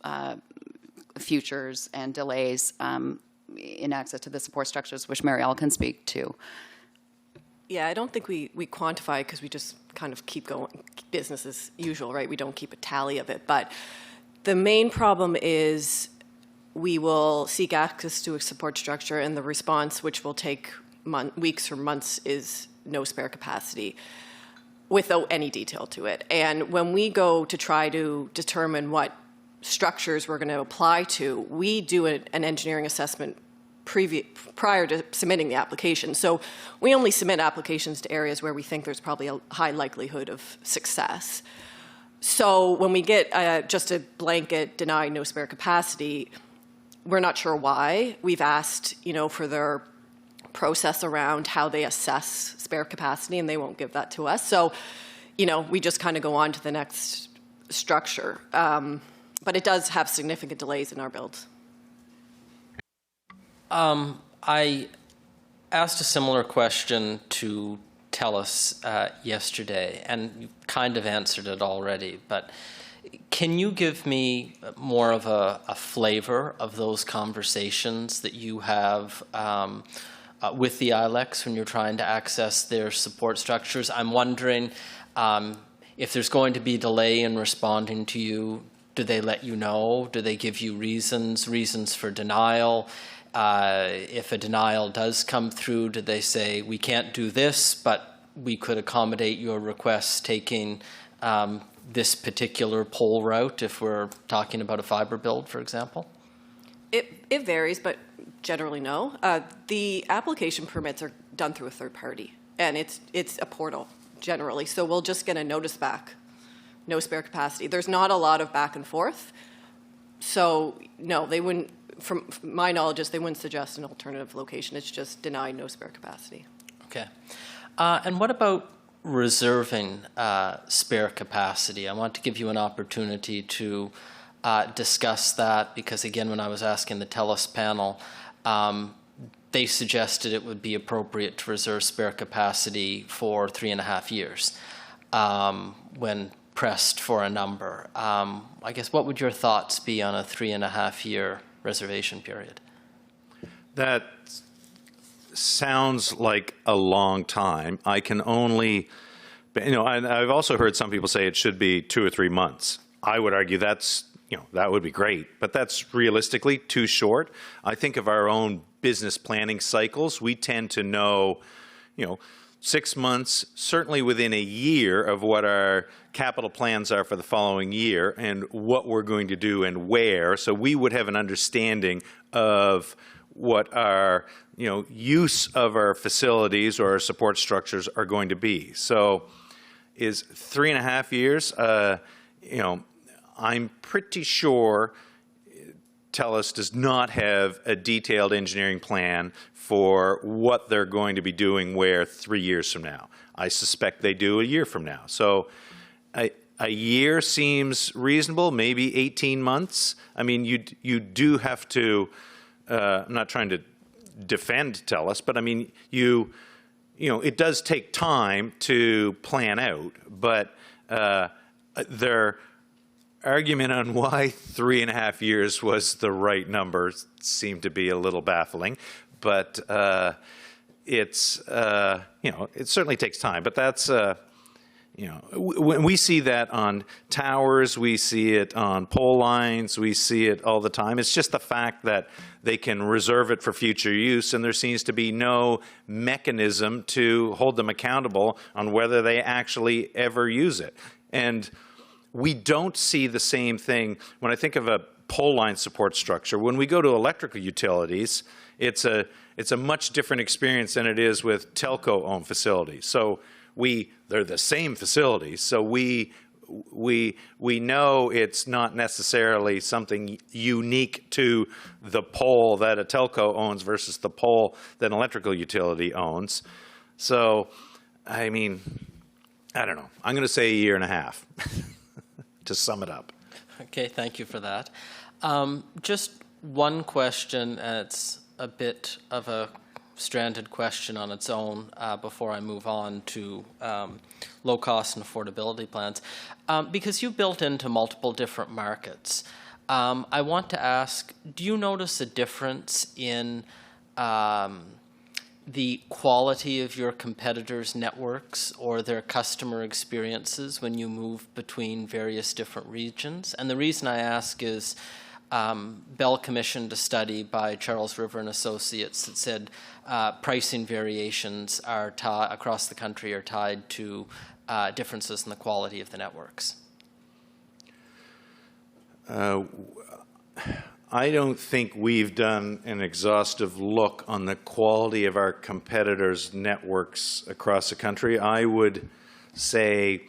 [SPEAKER 3] futures and delays in access to the support structures, which Marielle can speak to.
[SPEAKER 5] Yeah, I don't think we quantify because we just kind of keep going, business as usual, right? We don't keep a tally of it. But the main problem is we will seek access to a support structure, and the response, which will take weeks or months, is no spare capacity without any detail to it. And when we go to try to determine what structures we're going to apply to, we do an engineering assessment prior to submitting the application. So we only submit applications to areas where we think there's probably a high likelihood of success. So when we get just a blanket deny no spare capacity, we're not sure why. We've asked, for their process around how they assess spare capacity, and they won't give that to us. So, we just kind of go on to the next structure. But it does have significant delays in our builds.
[SPEAKER 6] I asked a similar question to TELUS yesterday, and you kind of answered it already, but can you give me more of a flavor of those conversations that you have with the ILECs when you're trying to access their support structures? I'm wondering if there's going to be delay in responding to you. Do they let you know? Do they give you reasons for denial? If a denial does come through, do they say, we can't do this, but we could accommodate your request taking this particular pole route if we're talking about a fiber build, for example?
[SPEAKER 5] It varies, but generally no. The application permits are done through a third party, and it's a portal generally. So we'll just get a notice back, no spare capacity. There's not a lot of back and forth. So no, they wouldn't, from my knowledge, they wouldn't suggest an alternative location. It's just denied no spare capacity.
[SPEAKER 6] Okay. And what about reserving spare capacity? I want to give you an opportunity to discuss that because, again, when I was asking the TELUS panel, they suggested it would be appropriate to reserve spare capacity for 3.5 years when pressed for a number. I guess what would your thoughts be on a 3.5-year reservation period?
[SPEAKER 4] That sounds like a long time. I can only, I've also heard some people say it should be 2 or 3 months. I would argue that's, that would be great, but that's realistically too short. I think of our own business planning cycles. We tend to know, 6 months, certainly within a year of what our capital plans are for the following year and what we're going to do and where. So we would have an understanding of what our use of our facilities or our support structures are going to be. So is 3.5 years, I'm pretty sure TELUS does not have a detailed engineering plan for what they're going to be doing where 3 years from now. I suspect they do a year from now. So a year seems reasonable, maybe 18 months. I mean, you do have to, I'm not trying to defend TELUS, but I mean, it does take time to plan out, but their argument on why 3.5 years was the right number seemed to be a little baffling, but it's it certainly takes time. But that's when we see that on towers, we see it on pole lines, we see it all the time. It's just the fact that they can reserve it for future use, and there seems to be no mechanism to hold them accountable on whether they actually ever use it. And we don't see the same thing when I think of a pole line support structure. When we go to electrical utilities, it's a much different experience than it is with telco-owned facilities. So they're the same facilities, so we know it's not necessarily something unique to the pole that a telco owns versus the pole that an electrical utility owns. So, I mean, I don't know. I'm going to say 1.5 years to sum it up.
[SPEAKER 6] Okay, thank you for that. Just one question, and it's a bit of a stranded question on its own before I move on to low cost and affordability plans. Because you built into multiple different markets, I want to ask, do you notice a difference in the quality of your competitors' networks or their customer experiences when you move between various different regions? And the reason I ask is Bell commissioned a study by Charles River and Associates that said pricing variations are across the country are tied to differences in the quality of the networks.
[SPEAKER 4] I don't think we've done an exhaustive look on the quality of our competitors' networks across the country. I would say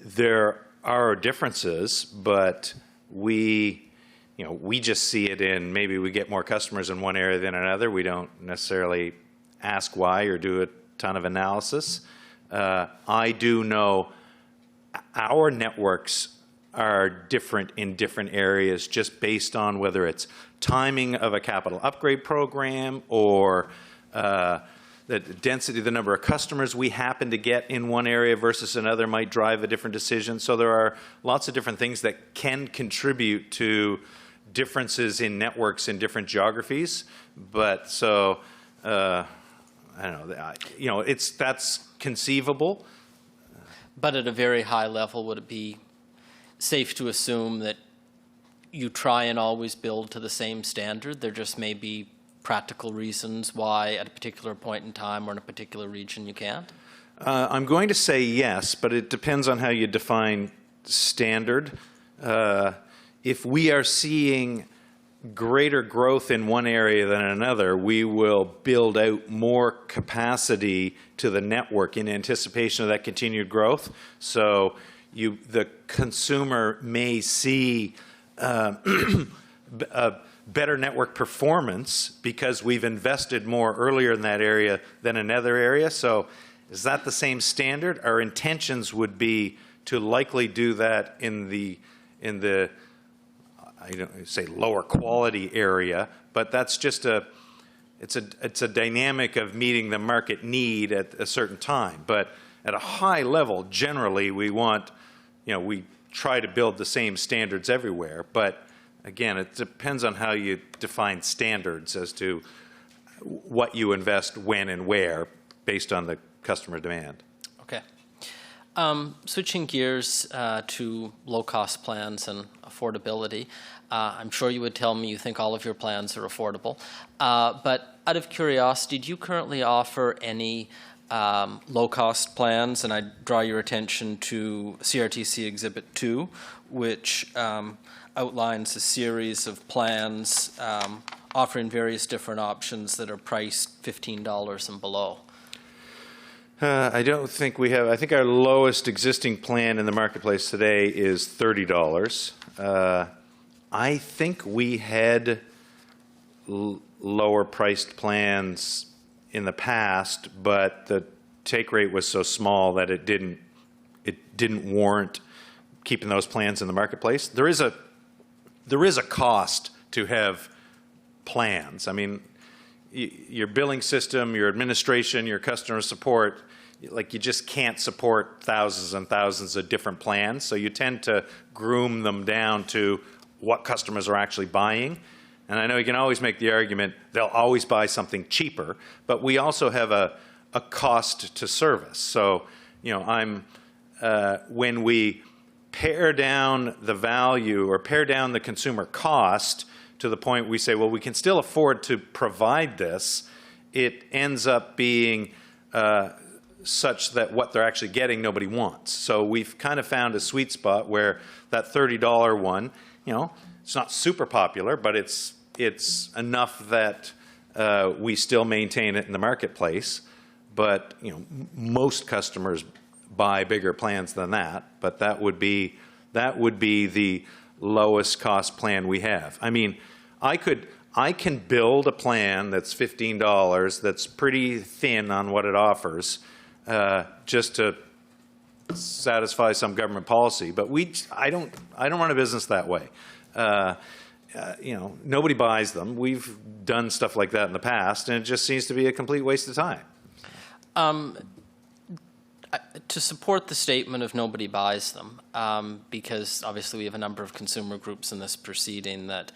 [SPEAKER 4] there are differences, but we just see it in maybe we get more customers in one area than another. We don't necessarily ask why or do a ton of analysis. I do know our networks are different in different areas just based on whether it's timing of a capital upgrade program or the density, the number of customers we happen to get in one area versus another might drive a different decision. So there are lots of different things that can contribute to differences in networks in different geographies. But so, I don't know, that's conceivable.
[SPEAKER 6] But at a very high level, would it be safe to assume that you try and always build to the same standard? There just may be practical reasons why at a particular point in time or in a particular region you can't?
[SPEAKER 4] I'm going to say yes, but it depends on how you define standard. If we are seeing greater growth in one area than another, we will build out more capacity to the network in anticipation of that continued growth. So the consumer may see better network performance because we've invested more earlier in that area than another area. So is that the same standard? Our intentions would be to likely do that in the I don't say lower quality area, but that's just it's a dynamic of meeting the market need at a certain time. But at a high level, generally we want, we try to build the same standards everywhere. But again, it depends on how you define standards as to what you invest when and where based on the customer demand.
[SPEAKER 6] Okay. Switching gears to low-cost plans and affordability, I'm sure you would tell me you think all of your plans are affordable. But out of curiosity, do you currently offer any low-cost plans, and I draw your attention to CRTC Exhibit 2, which outlines a series of plans offering various different options that are priced $15 and below.
[SPEAKER 4] I don't think we have. I think our lowest existing plan in the marketplace today is $30. I think we had lower priced plans in the past, but the take rate was so small that it didn't warrant keeping those plans in the marketplace. There is a cost to have plans. I mean, your billing system, your administration, your customer support, like you just can't support thousands and thousands of different plans. So you tend to groom them down to what customers are actually buying. And I know you can always make the argument they'll always buy something cheaper, but we also have a cost to service. So, you know, when we pare down the value or pare down the consumer cost to the point we say, well, we can still afford to provide this, it ends up being such that what they're actually getting nobody wants. So we've kind of found a sweet spot where that $30 one, you know, it's not super popular, but it's enough that we still maintain it in the marketplace. But you know, most customers buy bigger plans than that. But that would be the lowest cost plan we have. I mean, I can build a plan that's $15 that's pretty thin on what it offers, just to satisfy some government policy. But I don't run a business that way. You know, nobody buys them. We've done stuff like that in the past, and it just seems to be a complete waste of time.
[SPEAKER 6] To support the statement of nobody buys them, because obviously we have a number of consumer groups in this proceeding that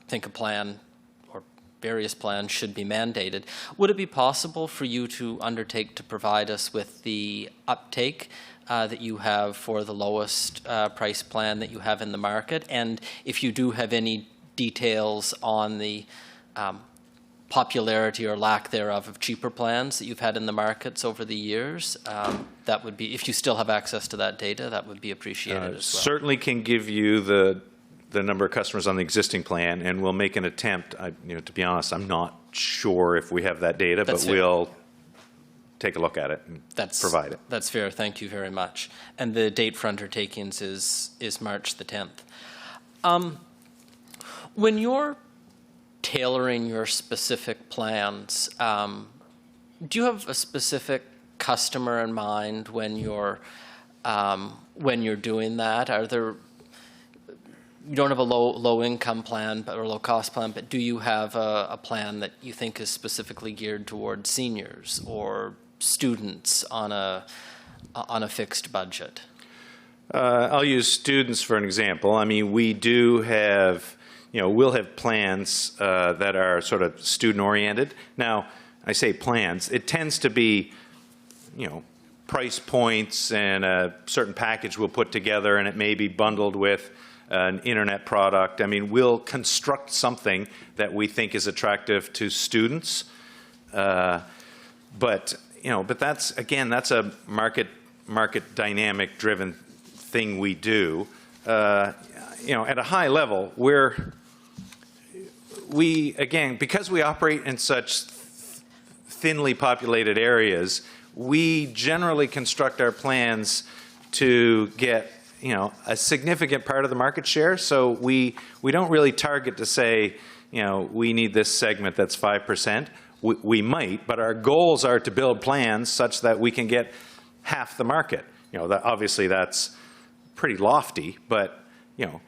[SPEAKER 6] think a plan or various plans should be mandated, would it be possible for you to undertake to provide us with the uptake that you have for the lowest price plan that you have in the market? And if you do have any details on the popularity or lack thereof of cheaper plans that you've had in the markets over the years, that would be, if you still have access to that data, that would be appreciated as well.
[SPEAKER 4] Certainly can give you the number of customers on the existing plan, and we'll make an attempt. You know, to be honest, I'm not sure if we have that data, but we'll take a look at it and provide it.
[SPEAKER 6] That's fair. Thank you very much. And the date for undertakings is March the 10th. When you're tailoring your specific plans, do you have a specific customer in mind when you're doing that? You don't have a low income plan or low cost plan, but do you have a plan that you think is specifically geared towards seniors or students on a fixed budget?
[SPEAKER 4] I'll use students for an example. I mean, we do have, you know, we'll have plans that are sort of student-oriented. Now, I say plans. It tends to be, you know, price points and a certain package we'll put together, and it may be bundled with an internet product. I mean, we'll construct something that we think is attractive to students. But you know, but that's, again, that's a market dynamic driven thing we do. You know, at a high level, again, because we operate in such thinly populated areas, we generally construct our plans to get, you know, a significant part of the market share. So we don't really target to say, you know, we need this segment that's 5%. We might, but our goals are to build plans such that we can get half the market. You know, obviously that's pretty lofty, but, you know,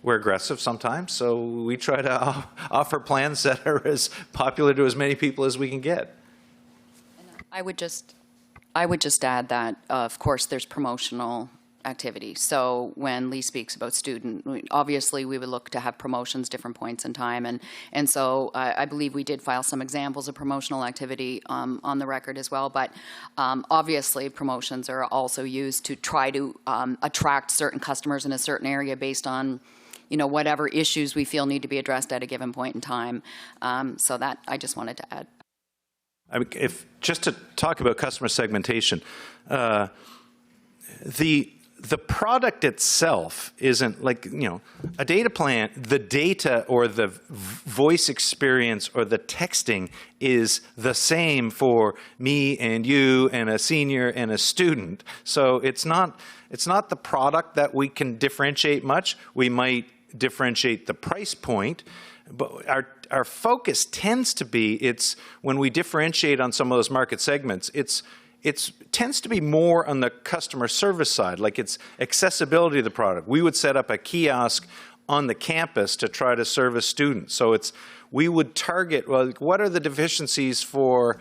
[SPEAKER 4] we're aggressive sometimes, so we try to offer plans that are as popular to as many people as we can get.
[SPEAKER 3] I would just add that, of course, there's promotional activity. So when Lee speaks about student, obviously we would look to have promotions different points in time, and so I believe we did file some examples of promotional activity on the record as well. But obviously promotions are also used to try to attract certain customers in a certain area based on, you know, whatever issues we feel need to be addressed at a given point in time. So that I just wanted to add.
[SPEAKER 4] I mean, just to talk about customer segmentation, the product itself isn't like, a data plan, the data or the voice experience or the texting is the same for me and you and a senior and a student. So it's not the product that we can differentiate much. We might differentiate the price point, but our focus tends to be, when we differentiate on some of those market segments, it tends to be more on the customer service side, like it's accessibility of the product. We would set up a kiosk on the campus to try to service students. So we would target, well, what are the deficiencies for,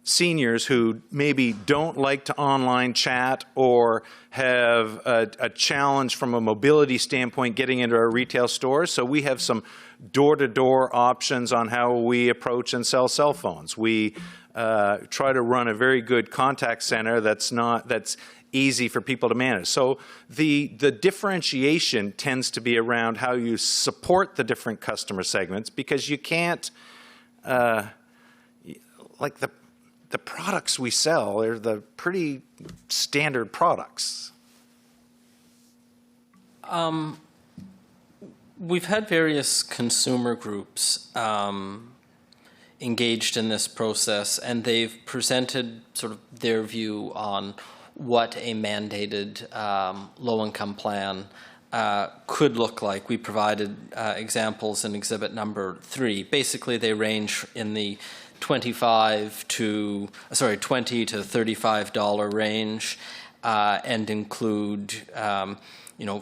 [SPEAKER 4] seniors who maybe don't like to online chat or have a challenge from a mobility standpoint getting into our retail stores. So we have some door-to-door options on how we approach and sell cell phones. We try to run a very good contact center that's easy for people to manage. So the differentiation tends to be around how you support the different customer segments, because you can't, like the products we sell are the pretty standard products.
[SPEAKER 6] We've had various consumer groups engaged in this process, and they've presented sort of their view on what a mandated low-income plan could look like. We provided examples in Exhibit number 3. Basically, they range in the $20 to $35 range, and include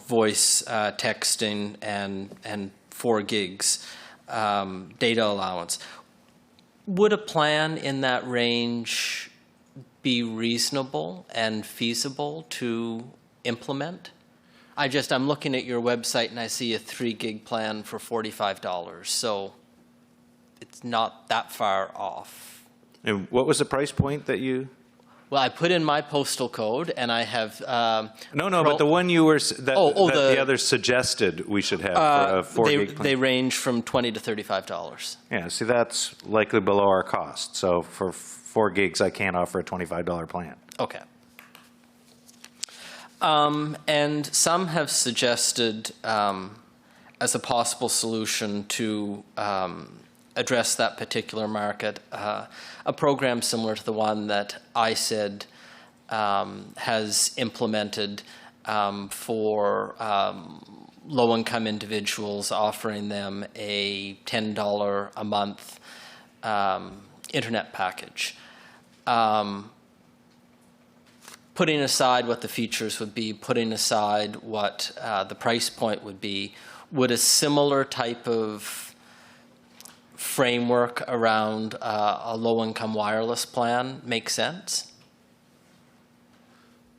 [SPEAKER 6] voice texting and 4 gigs data allowance. Would a plan in that range be reasonable and feasible to implement? I'm looking at your website and I see a 3 gig plan for $45, so it's not that far off.
[SPEAKER 4] And what was the price point that you?
[SPEAKER 6] Well, I put in my postal code, and I have.
[SPEAKER 4] But the one you were the others suggested we should have for a 4 gig plan.
[SPEAKER 6] They range from $20 to $35.
[SPEAKER 4] Yeah, see, that's likely below our cost. So for 4 gigs, I can't offer a $25 plan.
[SPEAKER 6] Okay. And some have suggested, as a possible solution to address that particular market, a program similar to the one that ISED has implemented for low-income individuals, offering them a $10 a month internet package. Putting aside what the features would be, putting aside what the price point would be, would a similar type of framework around a low-income wireless plan make sense?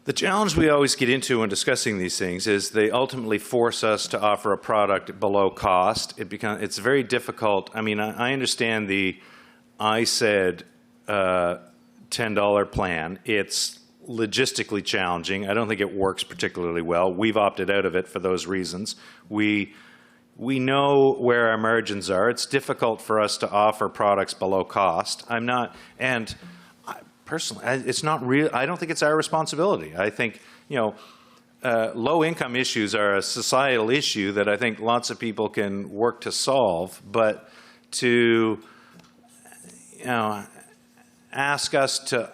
[SPEAKER 4] The challenge we always get into when discussing these things is they ultimately force us to offer a product below cost. It's very difficult. I mean, I understand I said $10 plan. It's logistically challenging. I don't think it works particularly well. We've opted out of it for those reasons. We know where our margins are. It's difficult for us to offer products below cost. Personally, it's not real. I don't think it's our responsibility. I think, low-income issues are a societal issue that I think lots of people can work to solve. But to, ask us to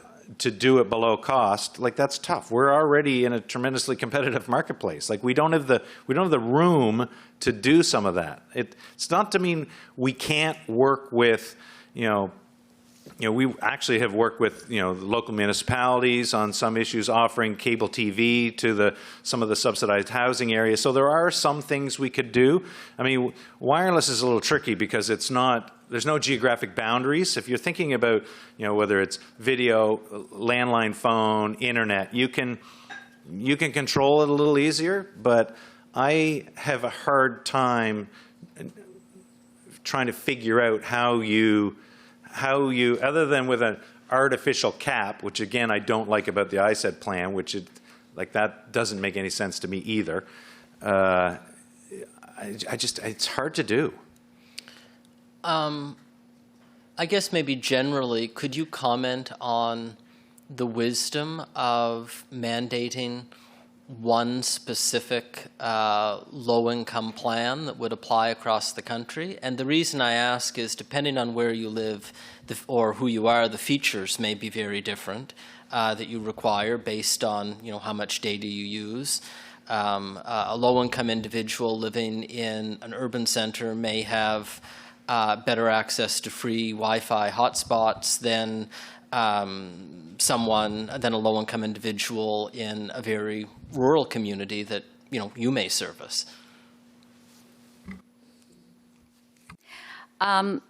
[SPEAKER 4] do it below cost, like, that's tough. We're already in a tremendously competitive marketplace. Like, we don't have the room to do some of that. It's not to mean we can't work with, we actually have worked with, the local municipalities on some issues, offering cable TV to some of the subsidized housing areas. So there are some things we could do. I mean, wireless is a little tricky because there's no geographic boundaries. If you're thinking about, whether it's video, landline phone, internet, you can control it a little easier, but I have a hard time trying to figure out how you, other than with an artificial cap, which again I don't like about the ISED plan, that doesn't make any sense to me either. It's hard to do.
[SPEAKER 6] I guess maybe generally, could you comment on the wisdom of mandating one specific low-income plan that would apply across the country? And the reason I ask is, depending on where you live or who you are, the features may be very different that you require based on how much data you use. A low-income individual living in an urban center may have better access to free Wi-Fi hotspots than a low-income individual in a very rural community that you may service.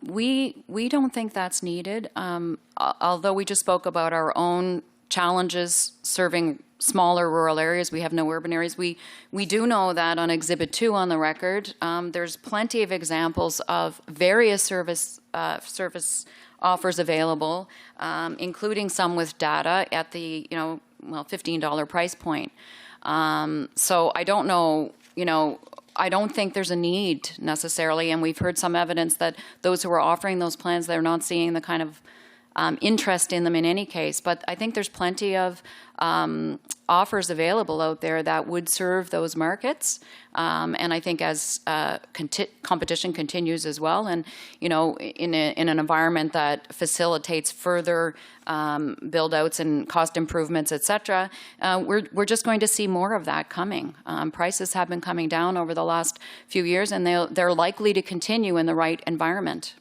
[SPEAKER 3] We don't think that's needed. Although we just spoke about our own challenges serving smaller rural areas, we have no urban areas. We do know that on Exhibit 2 on the record, there's plenty of examples of various service offers available, including some with data at the $15 price point. So I don't know, I don't think there's a need necessarily, and we've heard some evidence that those who are offering those plans, they're not seeing the kind of interest in them in any case. But I think there's plenty of offers available out there that would serve those markets. And I think as competition continues as well, and in an environment that facilitates further build-outs and cost improvements, et cetera, we're just going to see more of that coming. Prices have been coming down over the last few years, and they're likely to continue in the right environment.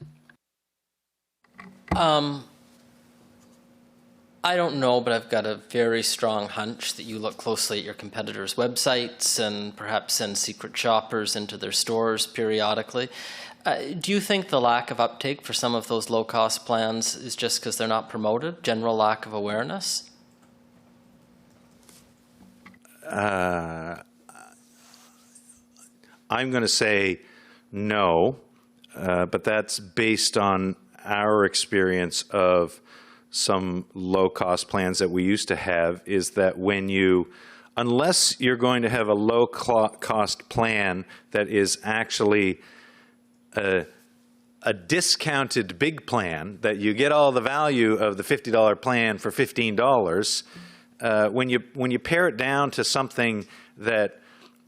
[SPEAKER 6] I don't know, but I've got a very strong hunch that you look closely at your competitors' websites and perhaps send secret shoppers into their stores periodically. Do you think the lack of uptake for some of those low-cost plans is just because they're not promoted, general lack of awareness?
[SPEAKER 4] I'm going to say no, but that's based on our experience of some low-cost plans that we used to have, is that unless you're going to have a low-cost plan that is actually a discounted big plan, that you get all the value of the $50 plan for $15, when you pare it down to something that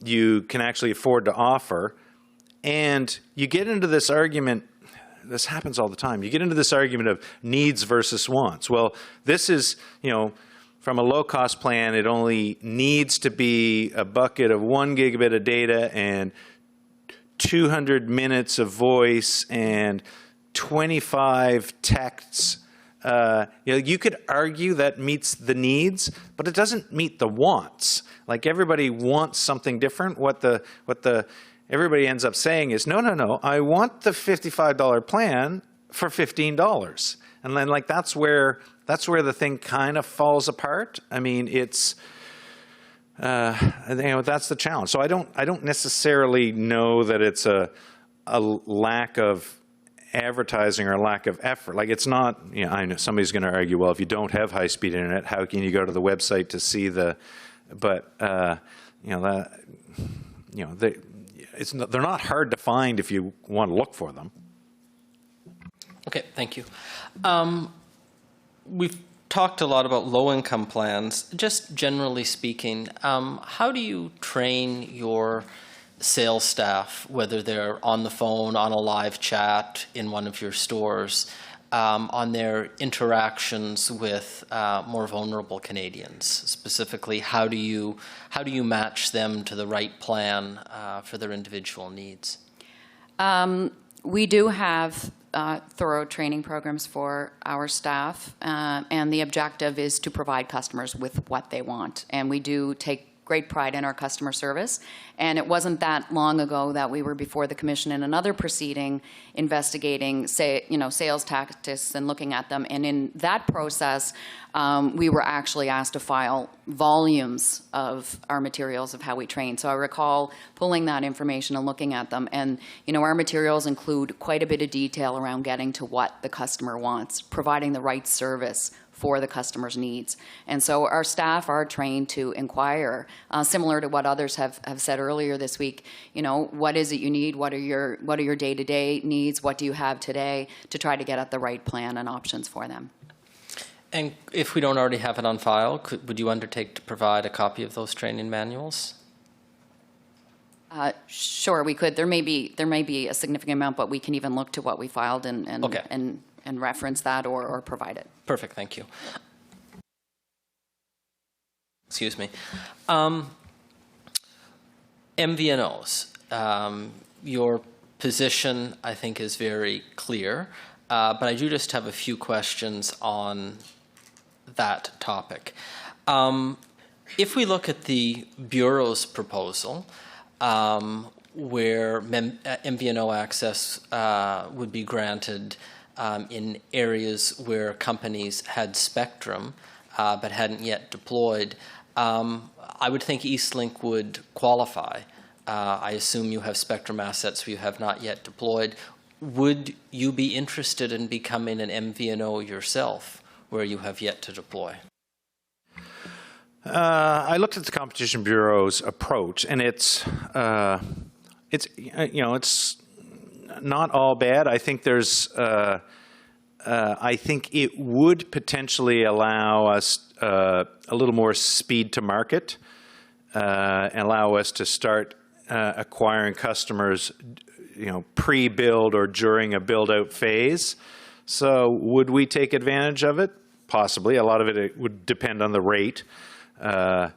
[SPEAKER 4] you can actually afford to offer, and you get into this argument. This happens all the time. You get into this argument of needs versus wants. Well, this is, from a low-cost plan, it only needs to be a bucket of 1 gigabit of data and 200 minutes of voice and 25 texts. You could argue that meets the needs, but it doesn't meet the wants. Like, everybody wants something different. What everybody ends up saying is, no, I want the $55 plan for $15. And then, that's where the thing kind of falls apart. I mean, it's, that's the challenge. So I don't necessarily know that it's a lack of advertising or a lack of effort. Like, it's not, I know somebody's going to argue, well, if you don't have high-speed internet, how can you go to the website to see they're not hard to find if you want to look for them.
[SPEAKER 6] Okay, thank you. We've talked a lot about low-income plans. Just generally speaking, how do you train your sales staff, whether they're on the phone, on a live chat, in one of your stores, on their interactions with more vulnerable Canadians? Specifically, how do you match them to the right plan for their individual needs?
[SPEAKER 3] We do have thorough training programs for our staff, and the objective is to provide customers with what they want. And we do take great pride in our customer service. And it wasn't that long ago that we were before the Commission in another proceeding investigating, sales tactics and looking at them. And in that process, we were actually asked to file volumes of our materials of how we train. So I recall pulling that information and looking at them. And, our materials include quite a bit of detail around getting to what the customer wants, providing the right service for the customer's needs. And so our staff are trained to inquire, similar to what others have said earlier this week. You know, what is it you need? What are your day-to-day needs? What do you have today, to try to get at the right plan and options for them?
[SPEAKER 6] And if we don't already have it on file, would you undertake to provide a copy of those training manuals?
[SPEAKER 3] Sure, we could. There may be a significant amount, but we can even look to what we filed and
[SPEAKER 6] Okay.
[SPEAKER 3] and reference that or provide it.
[SPEAKER 6] Perfect, thank you. Excuse me. MVNOs. Your position, I think, is very clear, but I do just have a few questions on that topic. If we look at the Bureau's proposal, where MVNO access would be granted in areas where companies had spectrum but hadn't yet deployed, I would think Eastlink would qualify. I assume you have spectrum assets you have not yet deployed. Would you be interested in becoming an MVNO yourself where you have yet to deploy?
[SPEAKER 4] I looked at the Competition Bureau's approach, and it's not all bad. I think I think it would potentially allow us a little more speed to market, and allow us to start acquiring customers, pre-build or during a build-out phase. So, would we take advantage of it? Possibly. A lot of it would depend on the rate. Yeah,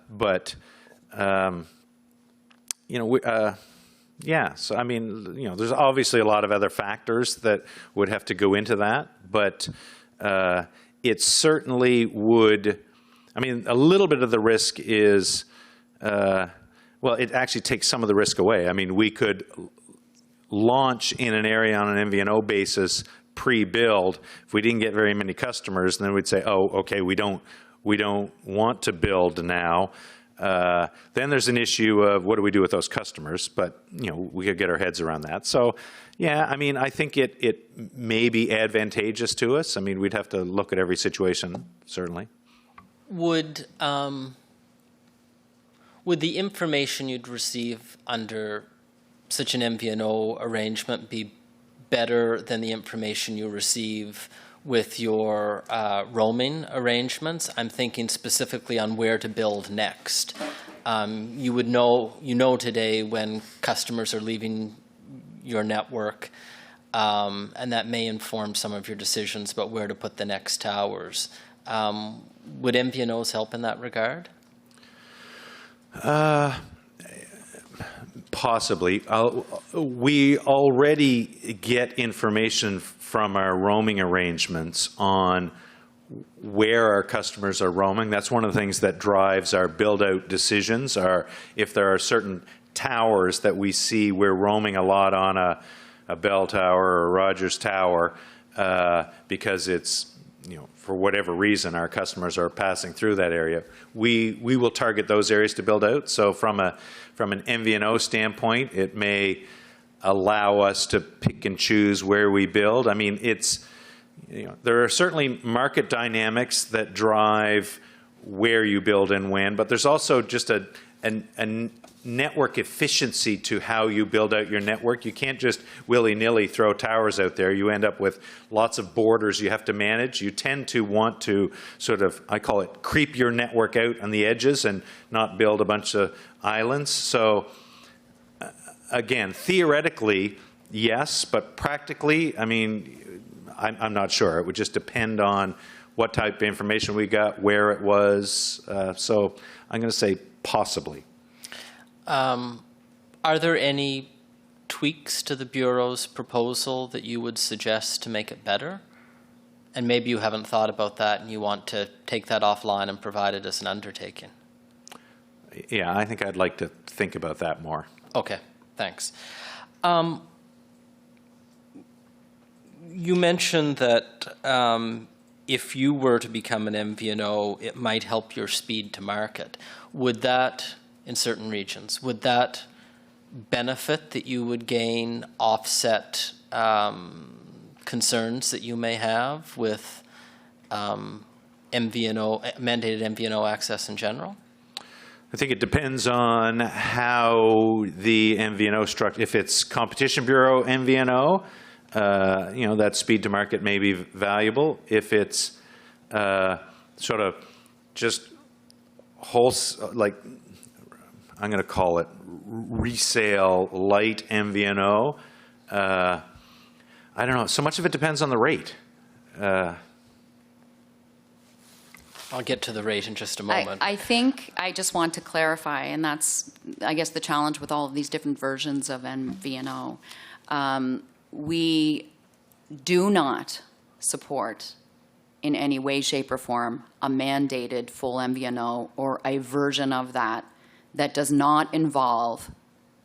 [SPEAKER 4] so I mean, there's obviously a lot of other factors that would have to go into that, but it certainly would. I mean, a little bit of the risk is, it actually takes some of the risk away. I mean, we could launch in an area on an MVNO basis pre-build. If we didn't get very many customers, then we'd say, oh, okay, we don't want to build now. Then there's an issue of what do we do with those customers, but we could get our heads around that. So yeah, I mean, I think it may be advantageous to us. I mean, we'd have to look at every situation, certainly.
[SPEAKER 6] Would the information you'd receive under such an MVNO arrangement be better than the information you receive with your roaming arrangements? I'm thinking specifically on where to build next. You would know today when customers are leaving your network, and that may inform some of your decisions about where to put the next towers. Would MVNOs help in that regard?
[SPEAKER 4] Possibly. We already get information from our roaming arrangements on where our customers are roaming. That's one of the things that drives our build-out decisions, are if there are certain towers that we see we're roaming a lot on a Bell Tower or a Rogers Tower, because it's, for whatever reason, our customers are passing through that area. We will target those areas to build out. So from an MVNO standpoint, it may allow us to pick and choose where we build. I mean, there are certainly market dynamics that drive where you build and when, but there's also just a network efficiency to how you build out your network. You can't just willy-nilly throw towers out there. You end up with lots of borders you have to manage. You tend to want to sort of, I call it, creep your network out on the edges and not build a bunch of islands. So again, theoretically, yes, but practically, I mean, I'm not sure. It would just depend on what type of information we got, where it was. So I'm going to say possibly.
[SPEAKER 6] Are there any tweaks to the Bureau's proposal that you would suggest to make it better? And maybe you haven't thought about that and you want to take that offline and provide it as an undertaking.
[SPEAKER 4] Yeah, I think I'd like to think about that more.
[SPEAKER 6] Okay, thanks. You mentioned that if you were to become an MVNO, it might help your speed to market. Would that, in certain regions, would that benefit that you would gain offset concerns that you may have with mandated MVNO access in general?
[SPEAKER 4] I think it depends on how the MVNO structure. If it's Competition Bureau MVNO, that speed to market may be valuable. If it's sort of just like I'm going to call it resale light MVNO, I don't know. So much of it depends on the rate.
[SPEAKER 6] I'll get to the rate in just a moment.
[SPEAKER 3] I think I just want to clarify, and that's, I guess, the challenge with all of these different versions of MVNO. We do not support in any way, shape, or form a mandated full MVNO or a version of that that does not involve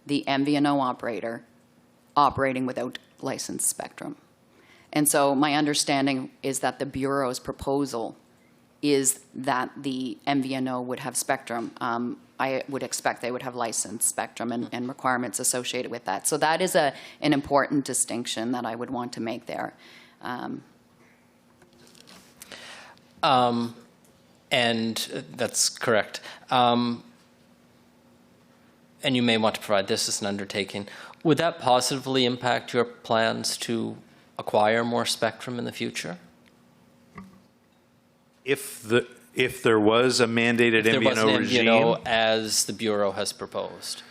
[SPEAKER 3] the MVNO operator operating without licensed spectrum. And so my understanding is that the Bureau's proposal is that the MVNO would have spectrum. I would expect they would have licensed spectrum and requirements associated with that. So that is an important distinction that I would want to make there.
[SPEAKER 6] And that's correct. And you may want to provide this as an undertaking. Would that positively impact your plans to acquire more spectrum in the future?
[SPEAKER 4] If there was a mandated
[SPEAKER 6] If there was an
[SPEAKER 4] MVNO regime,
[SPEAKER 6] MVNO as the Bureau has proposed.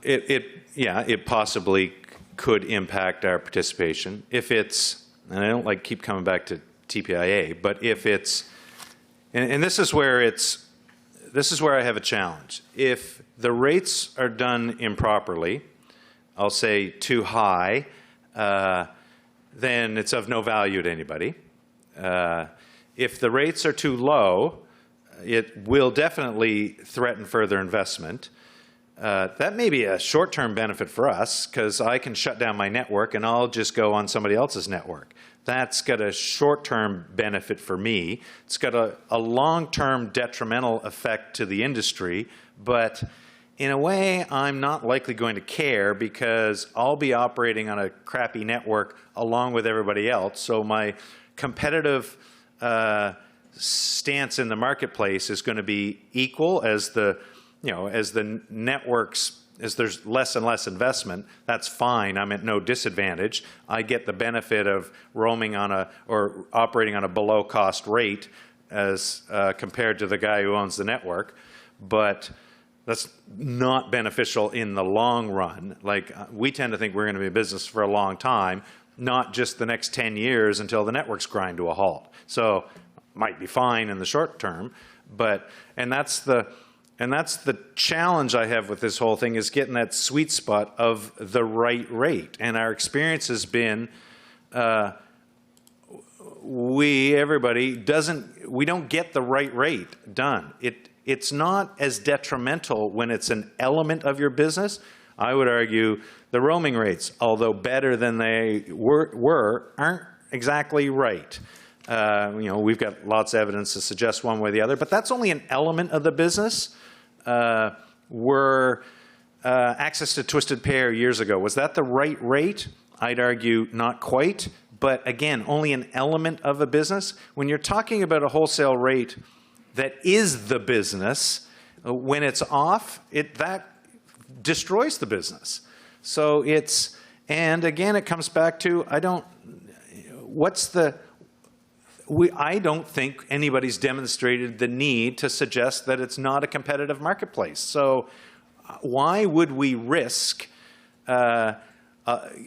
[SPEAKER 4] it possibly could impact our participation. If it's, and I don't like keep coming back to TPIA, but if it's, and this is where I have a challenge. If the rates are done improperly, I'll say too high, then it's of no value to anybody. If the rates are too low, it will definitely threaten further investment. That may be a short-term benefit for us because I can shut down my network and I'll just go on somebody else's network. That's got a short-term benefit for me. It's got a long-term detrimental effect to the industry, but in a way, I'm not likely going to care because I'll be operating on a crappy network along with everybody else. So my competitive stance in the marketplace is going to be equal as the networks, as there's less and less investment. That's fine. I'm at no disadvantage. I get the benefit of roaming or operating on a below cost rate as compared to the guy who owns the network. But that's not beneficial in the long run. Like, we tend to think we're going to be in business for a long time, not just the next 10 years until the networks grind to a halt. So might be fine in the short term, and that's the challenge I have with this whole thing, is getting that sweet spot of the right rate. And our experience has been we don't get the right rate done. It's not as detrimental when it's an element of your business. I would argue the roaming rates, although better than they were, aren't exactly right. We've got lots of evidence to suggest one way or the other, but that's only an element of the business. Access to Twisted Pair years ago, was that the right rate? I'd argue not quite, but again, only an element of a business. When you're talking about a wholesale rate that is the business, when it's off, that destroys the business. So and again, it comes back to, I don't think anybody's demonstrated the need to suggest that it's not a competitive marketplace. So why would we risk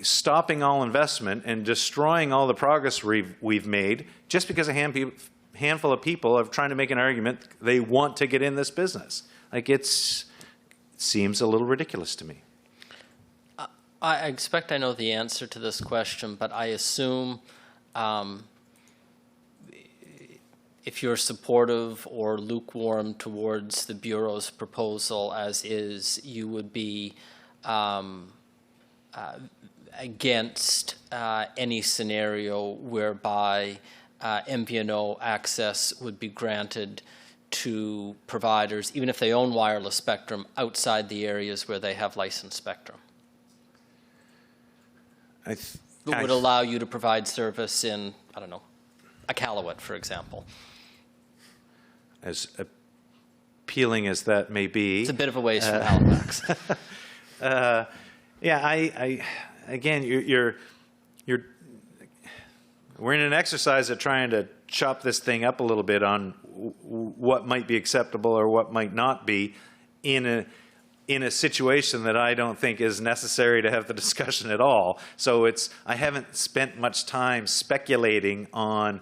[SPEAKER 4] stopping all investment and destroying all the progress we've made just because a handful of people are trying to make an argument they want to get in this business? Like, it seems a little ridiculous to me.
[SPEAKER 6] I expect I know the answer to this question, but I assume if you're supportive or lukewarm towards the Bureau's proposal as is, you would be against any scenario whereby MVNO access would be granted to providers, even if they own wireless spectrum, outside the areas where they have licensed spectrum. It would allow you to provide service in, I don't know, Iqaluit, for example.
[SPEAKER 4] As appealing as that may be.
[SPEAKER 6] It's a bit of a ways from Halifax.
[SPEAKER 4] Yeah, again, we're in an exercise of trying to chop this thing up a little bit on what might be acceptable or what might not be in a situation that I don't think is necessary to have the discussion at all. So I haven't spent much time speculating on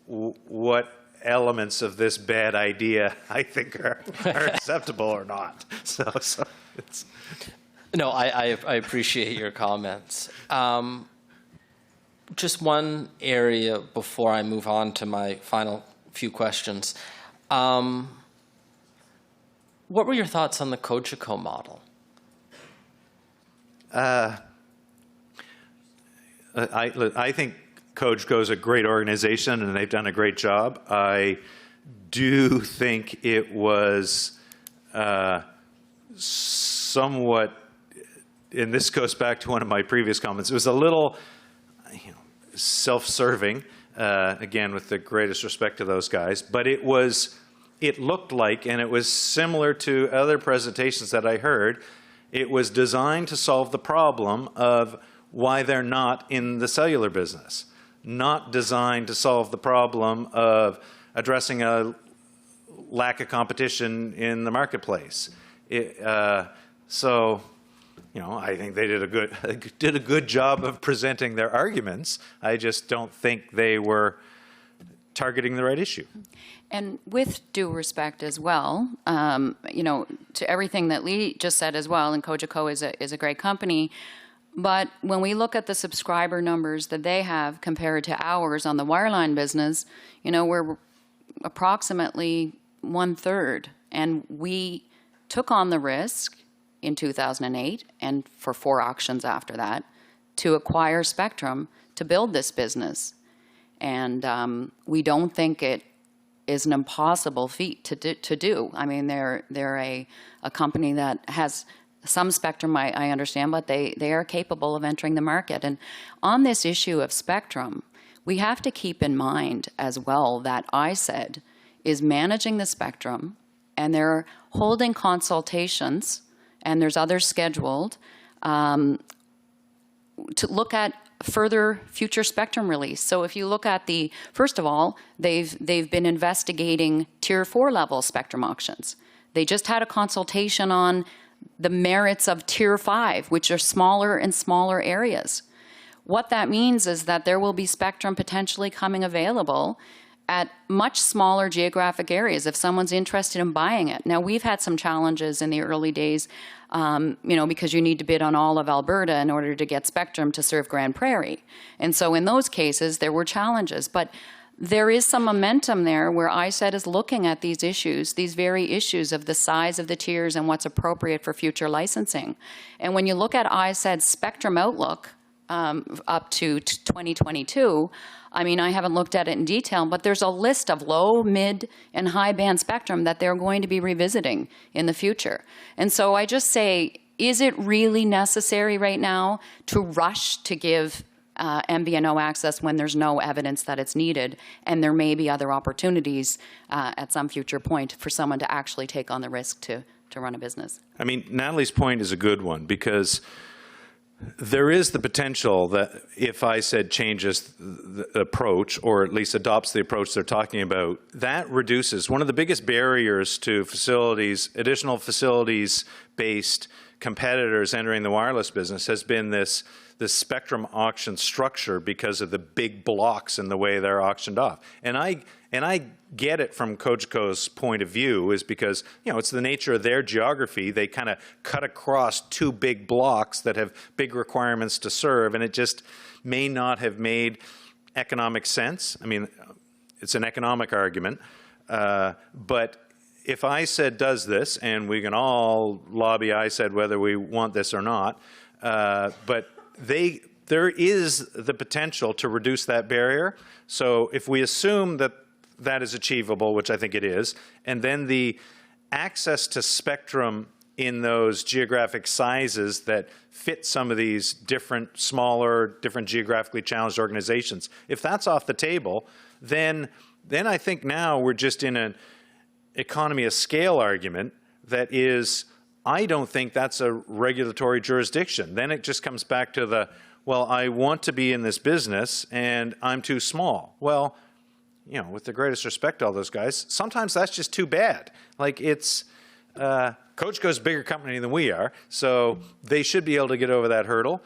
[SPEAKER 4] what elements of this bad idea I think are acceptable or not. So it's.
[SPEAKER 6] No, I appreciate your comments. Just one area before I move on to my final few questions. What were your thoughts on the Cogeco model?
[SPEAKER 4] I think Cogeco is a great organization and they've done a great job. I do think it was somewhat, and this goes back to one of my previous comments, it was a little self-serving, again, with the greatest respect to those guys, but it looked like, and it was similar to other presentations that I heard, it was designed to solve the problem of why they're not in the cellular business, not designed to solve the problem of addressing a lack of competition in the marketplace. So, I think they did a good job of presenting their arguments. I just don't think they were targeting the right issue.
[SPEAKER 3] And with due respect as well, to everything that Lee just said as well, and Cogeco is a great company, but when we look at the subscriber numbers that they have compared to ours on the wireline business, we're approximately 1/3, and we took on the risk in 2008 and for 4 auctions after that to acquire spectrum to build this business. And we don't think it is an impossible feat to do. I mean, they're a company that has some spectrum, I understand, but they are capable of entering the market. And on this issue of spectrum, we have to keep in mind as well that ISED is managing the spectrum, and they're holding consultations, and there's others scheduled, to look at further future spectrum release. So if you look at first of all, they've been investigating Tier 4 level spectrum auctions. They just had a consultation on the merits of Tier 5, which are smaller and smaller areas. What that means is that there will be spectrum potentially coming available at much smaller geographic areas if someone's interested in buying it. Now, we've had some challenges in the early days, because you need to bid on all of Alberta in order to get spectrum to serve Grand Prairie. And so in those cases, there were challenges. But there is some momentum there where ISED is looking at these issues, these very issues of the size of the tiers and what's appropriate for future licensing. And when you look at ISED's spectrum outlook up to 2022, I mean, I haven't looked at it in detail, but there's a list of low, mid, and high band spectrum that they're going to be revisiting in the future. And so I just say, is it really necessary right now to rush to give MVNO access when there's no evidence that it's needed, and there may be other opportunities at some future point for someone to actually take on the risk to run a business? I
[SPEAKER 4] mean, Natalie's point is a good one, because there is the potential that if ISED changes the approach, or at least adopts the approach they're talking about, that reduces one of the biggest barriers to additional facilities-based competitors entering the wireless business has been this spectrum auction structure because of the big blocks and the way they're auctioned off. And I get it from Cogeco's point of view, is because, it's the nature of their geography. They kind of cut across 2 big blocks that have big requirements to serve, and it just may not have made economic sense. I mean, it's an economic argument, but if ISED does this, and we can all lobby ISED whether we want this or not, but there is the potential to reduce that barrier. So if we assume that that is achievable, which I think it is, and then the access to spectrum in those geographic sizes that fit some of these different, smaller, different geographically challenged organizations. If that's off the table, then I think now we're just in an economy of scale argument that is, I don't think that's a regulatory jurisdiction. Then it just comes back to the, well, I want to be in this business and I'm too small. Well, you know, with the greatest respect to all those guys, sometimes that's just too bad. Like it's, Coachco's a bigger company than we are, so they should be able to get over that hurdle.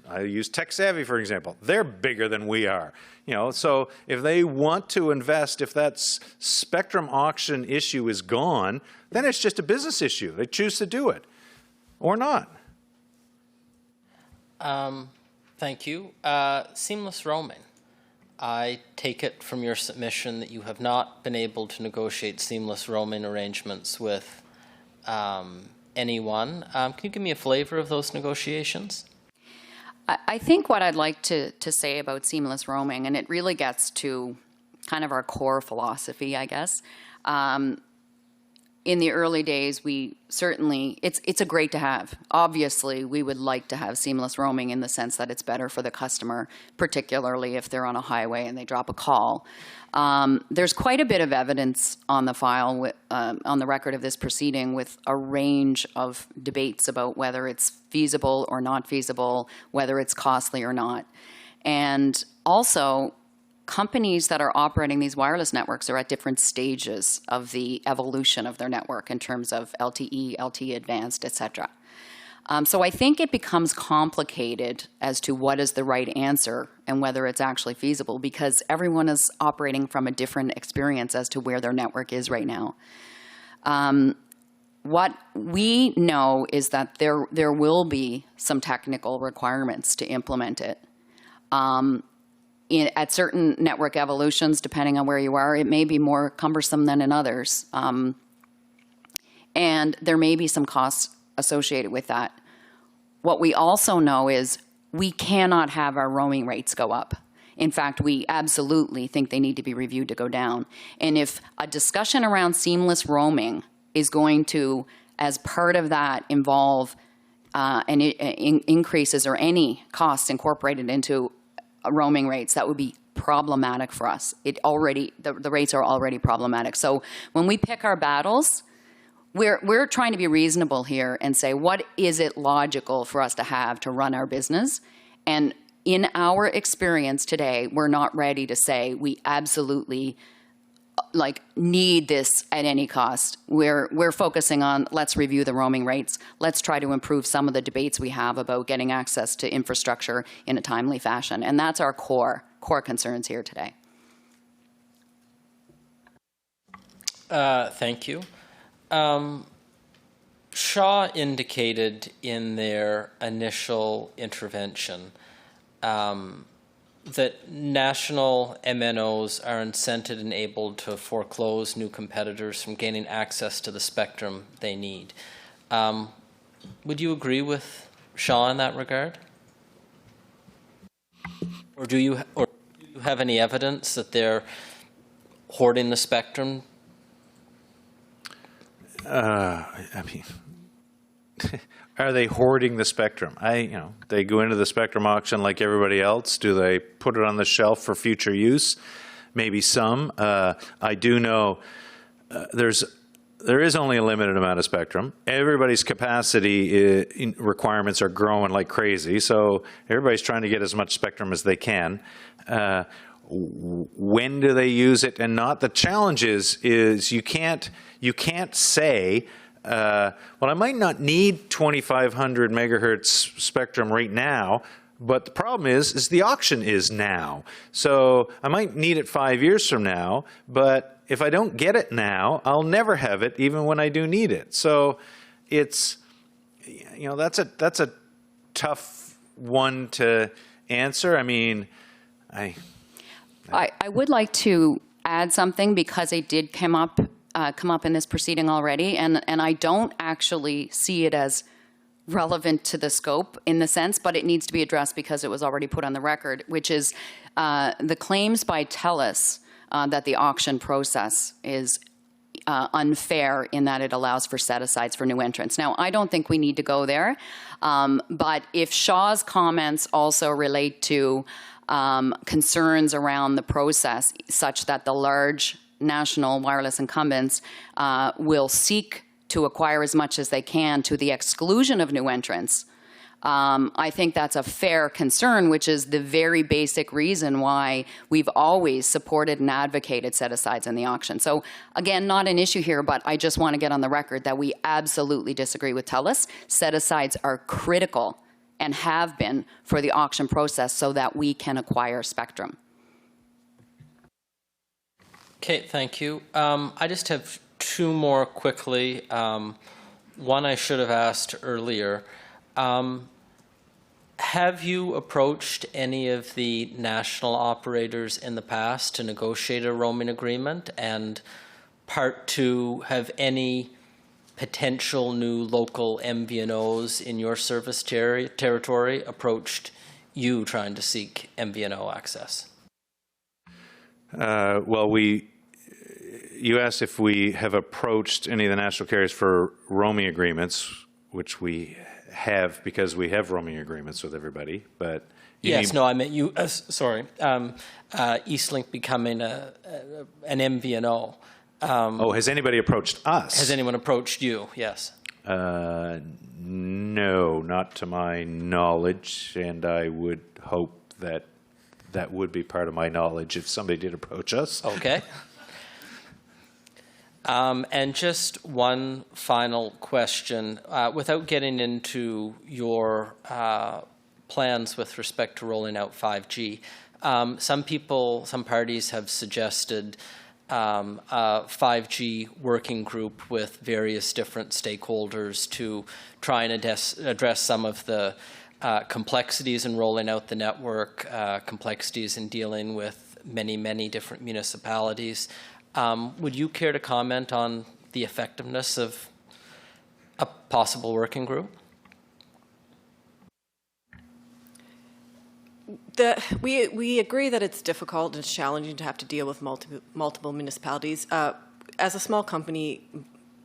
[SPEAKER 4] I use TechSavvy, for example. They're bigger than we are. You know, so if they want to invest, if that spectrum auction issue is gone, then it's just a business issue. They choose to do it or not.
[SPEAKER 6] Thank you. Seamless roaming. I take it from your submission that you have not been able to negotiate seamless roaming arrangements with anyone. Can you give me a flavor of those negotiations?
[SPEAKER 3] I think what I'd like to say about seamless roaming, and it really gets to kind of our core philosophy, I guess. In the early days, we certainly, it's a great to have. Obviously, we would like to have seamless roaming in the sense that it's better for the customer, particularly if they're on a highway and they drop a call. There's quite a bit of evidence on the file, on the record of this proceeding, with a range of debates about whether it's feasible or not feasible, whether it's costly or not. And also, companies that are operating these wireless networks are at different stages of the evolution of their network in terms of LTE, LTE Advanced, et cetera. So I think it becomes complicated as to what is the right answer and whether it's actually feasible, because everyone is operating from a different experience as to where their network is right now. What we know is that there will be some technical requirements to implement it. At certain network evolutions, depending on where you are, it may be more cumbersome than in others. And there may be some costs associated with that. What we also know is we cannot have our roaming rates go up. In fact, we absolutely think they need to be reviewed to go down. And if a discussion around seamless roaming is going to, as part of that, involve increases or any costs incorporated into roaming rates, that would be problematic for us. The rates are already problematic. So when we pick our battles, we're trying to be reasonable here and say, what is it logical for us to have to run our business? And in our experience today, we're not ready to say we absolutely need this at any cost. We're focusing on, let's review the roaming rates. Let's try to improve some of the debates we have about getting access to infrastructure in a timely fashion. And that's our core concerns here today.
[SPEAKER 6] Thank you. Shaw indicated in their initial intervention that national MNOs are incented and able to foreclose new competitors from gaining access to the spectrum they need. Would you agree with Shaw in that regard? Or do you have any evidence that they're hoarding the spectrum?
[SPEAKER 4] I mean, are they hoarding the spectrum? They go into the spectrum auction like everybody else. Do they put it on the shelf for future use? Maybe some. I do know there is only a limited amount of spectrum. Everybody's capacity requirements are growing like crazy, so everybody's trying to get as much spectrum as they can. When do they use it and not? The challenge is you can't say, well, I might not need 2,500 megahertz spectrum right now, but the problem is the auction is now. So I might need it 5 years from now, but if I don't get it now, I'll never have it even when I do need it. So it's, that's a tough one to answer. I mean, I
[SPEAKER 3] would like to add something because it did come up in this proceeding already, and I don't actually see it as relevant to the scope in the sense, but it needs to be addressed because it was already put on the record, which is the claims by TELUS that the auction process is unfair in that it allows for set-asides for new entrants. Now, I don't think we need to go there, but if Shaw's comments also relate to concerns around the process such that the large national wireless incumbents will seek to acquire as much as they can to the exclusion of new entrants, I think that's a fair concern, which is the very basic reason why we've always supported and advocated set-asides in the auction. So again, not an issue here, but I just want to get on the record that we absolutely disagree with TELUS. Set-asides are critical and have been for the auction process so that we can acquire spectrum.
[SPEAKER 6] Okay, thank you. I just have two more quickly. One I should have asked earlier. Have you approached any of the national operators in the past to negotiate a roaming agreement? And part two, have any potential new local MVNOs in your service territory approached you trying to seek MVNO access?
[SPEAKER 4] Well, you asked if we have approached any of the national carriers for roaming agreements, which we have because we have roaming agreements with everybody. But
[SPEAKER 6] yes, no, I meant you. Sorry, Eastlink becoming an MVNO.
[SPEAKER 4] Has anybody approached us?
[SPEAKER 6] Has anyone approached you? Yes.
[SPEAKER 4] No, not to my knowledge, and I would hope that that would be part of my knowledge if somebody did approach us.
[SPEAKER 6] Okay. And just one final question, without getting into your plans with respect to rolling out 5G. Some parties have suggested a 5G working group with various different stakeholders to try and address some of the complexities in rolling out the network, complexities in dealing with many, many different municipalities. Would you care to comment on the effectiveness of a possible working group?
[SPEAKER 5] We agree that it's difficult and it's challenging to have to deal with multiple municipalities. As a small company,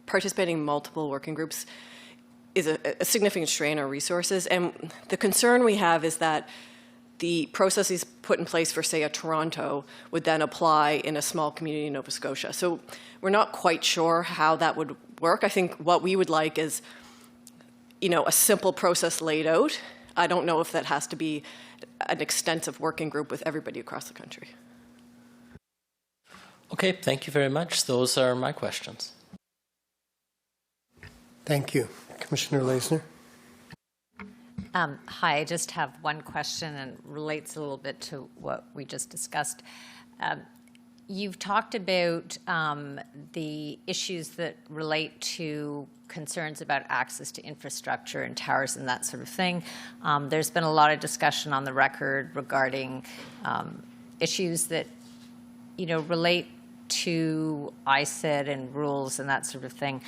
[SPEAKER 5] participating in multiple working groups is a significant strain on resources. And the concern we have is that the processes put in place for, say, a Toronto would then apply in a small community in Nova Scotia. So we're not quite sure how that would work. I think what we would like is, a simple process laid out. I don't know if that has to be an extensive working group with everybody across the country.
[SPEAKER 6] Okay, thank you very much. Those are my questions.
[SPEAKER 1] Thank you. Commissioner Leisner.
[SPEAKER 7] Hi, I just have one question and relates a little bit to what we just discussed. You've talked about the issues that relate to concerns about access to infrastructure and towers and that sort of thing. There's been a lot of discussion on the record regarding issues that, relate to ISED and rules and that sort of thing.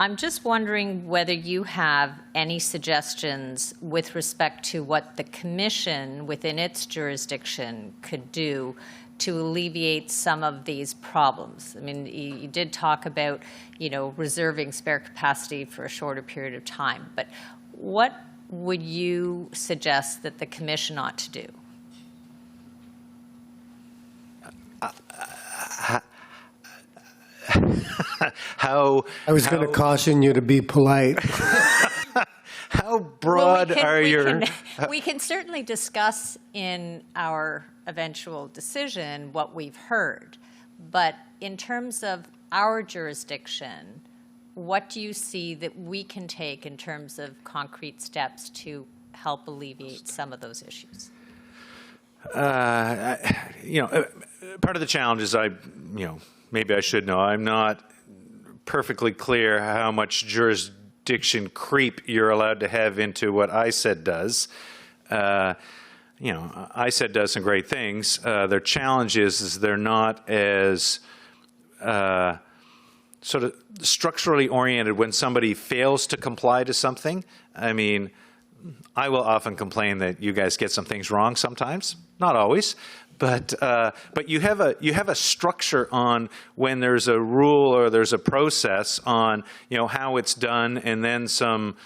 [SPEAKER 7] I'm just wondering whether you have any suggestions with respect to what the Commission within its jurisdiction could do to alleviate some of these problems. I mean, you did talk about, reserving spare capacity for a shorter period of time, but what would you suggest that the Commission ought to do?
[SPEAKER 1] I was going to caution you to be polite.
[SPEAKER 4] How broad
[SPEAKER 7] we can certainly discuss in our eventual decision what we've heard, but in terms of our jurisdiction, what do you see that we can take in terms of concrete steps to help alleviate some of those issues?
[SPEAKER 4] Part of the challenge is maybe I should know, I'm not perfectly clear how much jurisdiction creep you're allowed to have into what ISED does. ISED does some great things. Their challenge is they're not as sort of structurally oriented when somebody fails to comply to something. I mean, I will often complain that you guys get some things wrong sometimes, not always, but you have a structure on when there's a rule or there's a process on how it's done, and then some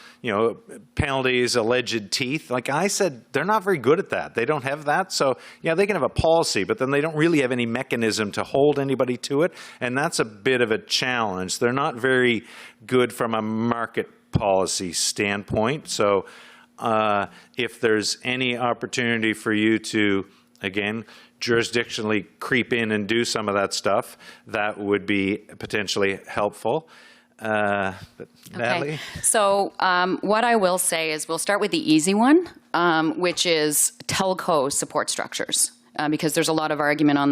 [SPEAKER 4] penalties, alleged teeth. Like I said, they're not very good at that. They don't have that. So yeah, they can have a policy, but then they don't really have any mechanism to hold anybody to it, and that's a bit of a challenge. They're not very good from a market policy standpoint. So if there's any opportunity for you to, again, jurisdictionally creep in and do some of that stuff, that would be potentially helpful. Natalie?
[SPEAKER 3] Okay. So what I will say is we'll start with the easy one, which is telco support structures. Because there's a lot of argument on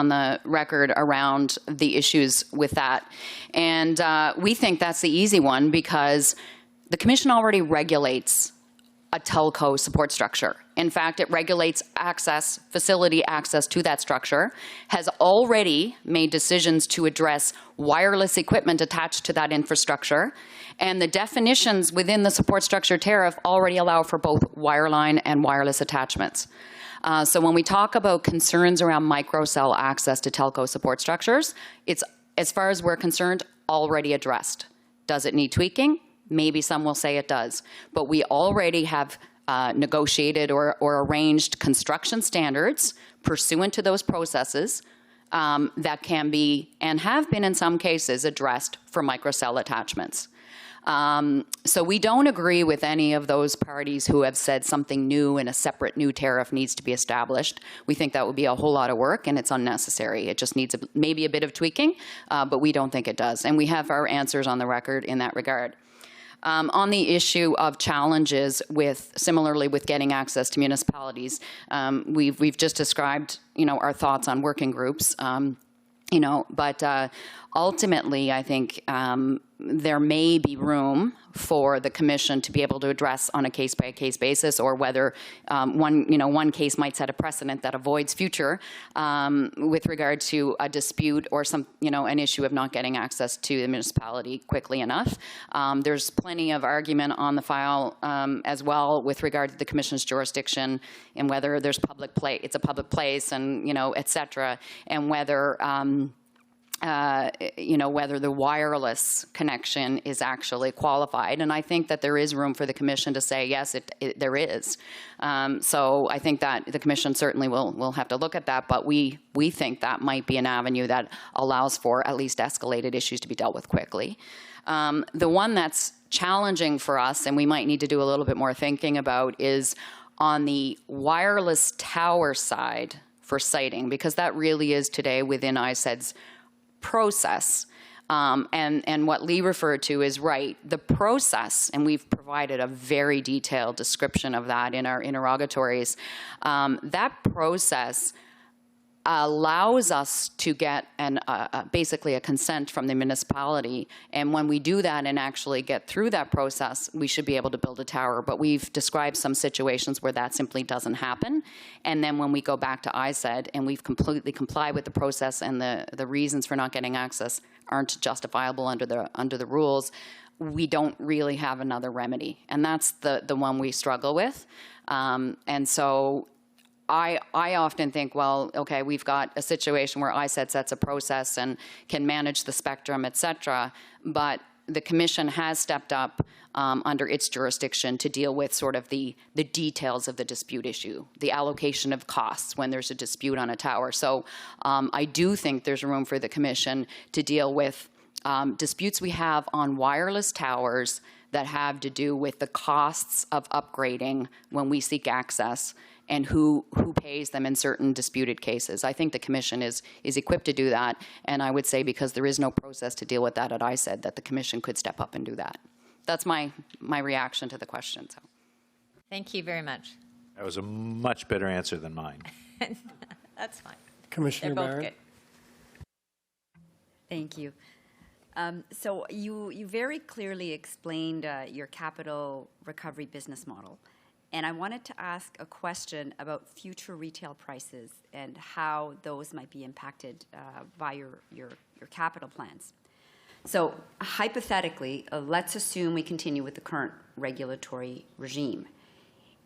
[SPEAKER 3] the record around the issues with that. And we think that's the easy one because the Commission already regulates a telco support structure. In fact, it regulates access, facility access to that structure, has already made decisions to address wireless equipment attached to that infrastructure, and the definitions within the support structure tariff already allow for both wireline and wireless attachments. So when we talk about concerns around microcell access to telco support structures, it's, as far as we're concerned, already addressed. Does it need tweaking? Maybe some will say it does. But we already have negotiated or arranged construction standards pursuant to those processes that can be, and have been in some cases, addressed for microcell attachments. So we don't agree with any of those parties who have said something new and a separate new tariff needs to be established. We think that would be a whole lot of work and it's unnecessary. It just needs maybe a bit of tweaking, but we don't think it does. And we have our answers on the record in that regard. On the issue of challenges similarly with getting access to municipalities, we've just described, our thoughts on working groups. But ultimately, I think there may be room for the Commission to be able to address on a case-by-case basis, or whether one case might set a precedent that avoids future with regard to a dispute or an issue of not getting access to the municipality quickly enough. There's plenty of argument on the file as well with regard to the Commission's jurisdiction and whether there's it's a public place, and et cetera, and whether whether the wireless connection is actually qualified. And I think that there is room for the Commission to say, yes, there is. So I think that the Commission certainly will have to look at that, but we think that might be an avenue that allows for at least escalated issues to be dealt with quickly. The one that's challenging for us, and we might need to do a little bit more thinking about, is on the wireless tower side for siting, because that really is today within ISED's process. And what Lee referred to is right. The process, and we've provided a very detailed description of that in our interrogatories, that process allows us to get basically a consent from the municipality. And when we do that and actually get through that process, we should be able to build a tower. But we've described some situations where that simply doesn't happen. And then when we go back to ISED and we've completely complied with the process and the reasons for not getting access aren't justifiable under the rules, we don't really have another remedy. And that's the one we struggle with. And so I often think, well, okay, we've got a situation where ISED sets a process and can manage the spectrum, et cetera, but the Commission has stepped up under its jurisdiction to deal with sort of the details of the dispute issue, the allocation of costs when there's a dispute on a tower. So I do think there's room for the Commission to deal with disputes we have on wireless towers that have to do with the costs of upgrading when we seek access, and who pays them in certain disputed cases. I think the Commission is equipped to do that, and I would say because there is no process to deal with that at ISED, that the Commission could step up and do that. That's my reaction to the question. So,
[SPEAKER 7] thank you very much.
[SPEAKER 4] That was a much better answer than mine.
[SPEAKER 7] That's fine.
[SPEAKER 1] Commissioner
[SPEAKER 7] They're both
[SPEAKER 1] Barron.
[SPEAKER 7] good.
[SPEAKER 8] Thank you. So you very clearly explained your capital recovery business model. And I wanted to ask a question about future retail prices and how those might be impacted by your capital plans. So hypothetically, let's assume we continue with the current regulatory regime.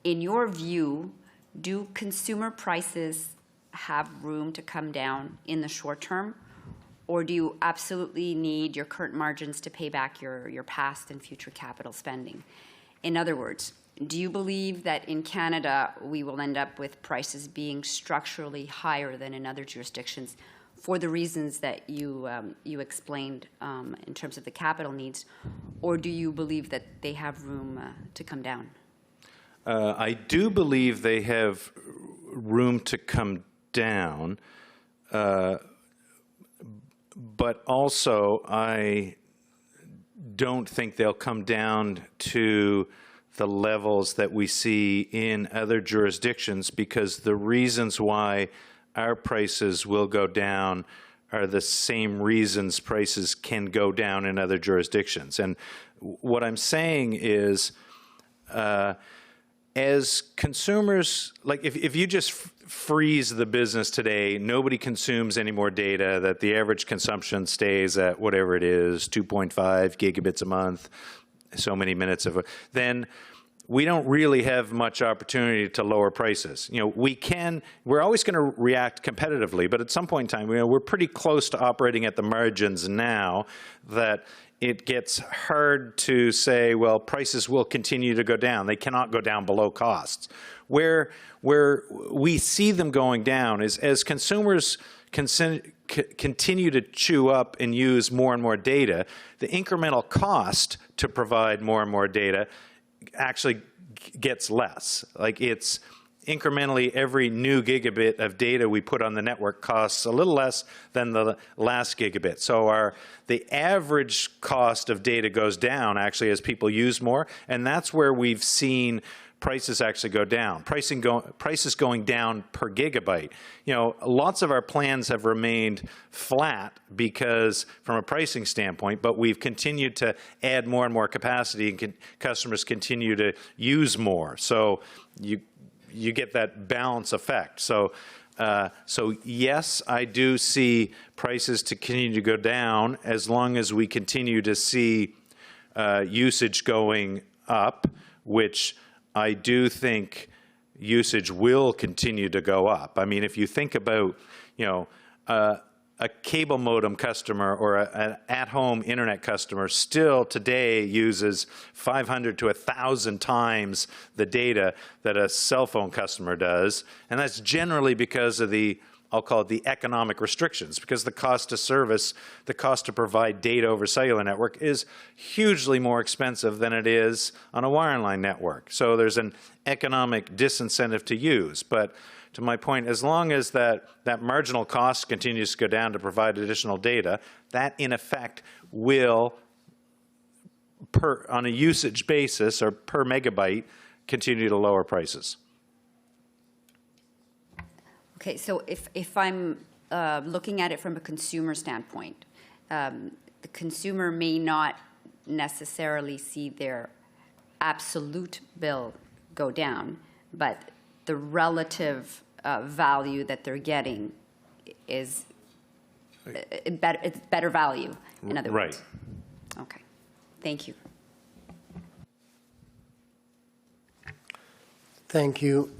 [SPEAKER 8] in your view, do consumer prices have room to come down in the short term? Or do you absolutely need your current margins to pay back your past and future capital spending? In other words, do you believe that in Canada we will end up with prices being structurally higher than in other jurisdictions for the reasons that you explained in terms of the capital needs? Or do you believe that they have room to come down?
[SPEAKER 4] I do believe they have room to come down. But also, I don't think they'll come down to the levels that we see in other jurisdictions, because the reasons why our prices will go down are the same reasons prices can go down in other jurisdictions. And what I'm saying is, as consumers, like if you just freeze the business today, nobody consumes any more data, that the average consumption stays at whatever it is, 2.5 gigabits a month, so many minutes of, then we don't really have much opportunity to lower prices. You know, we're always going to react competitively, but at some point in time, we're pretty close to operating at the margins now that it gets hard to say, well, prices will continue to go down. They cannot go down below costs. Where we see them going down is as consumers continue to chew up and use more and more data, the incremental cost to provide more and more data actually gets less. Like, it's incrementally, every new gigabit of data we put on the network costs a little less than the last gigabit. So the average cost of data goes down actually as people use more, and that's where we've seen prices actually go down. Prices going down per gigabyte. You know, lots of our plans have remained flat because from a pricing standpoint, but we've continued to add more and more capacity, and customers continue to use more. So you get that balance effect. So yes, I do see prices to continue to go down as long as we continue to see usage going up, which I do think usage will continue to go up. I mean, if you think about, you know, a cable modem customer or an at-home internet customer still today uses 500 to 1,000 times the data that a cell phone customer does, and that's generally because of the, I'll call it the economic restrictions, because the cost to service, the cost to provide data over cellular network is hugely more expensive than it is on a wireline network. So there's an economic disincentive to use. But to my point, as long as that marginal cost continues to go down to provide additional data, that in effect will, on a usage basis or per megabyte, continue to lower prices.
[SPEAKER 8] Okay, so if I'm looking at it from a consumer standpoint, the consumer may not necessarily see their absolute bill go down, but the relative value that they're getting is it's better value, in other words.
[SPEAKER 4] Right.
[SPEAKER 8] Okay, thank you.
[SPEAKER 1] Thank you.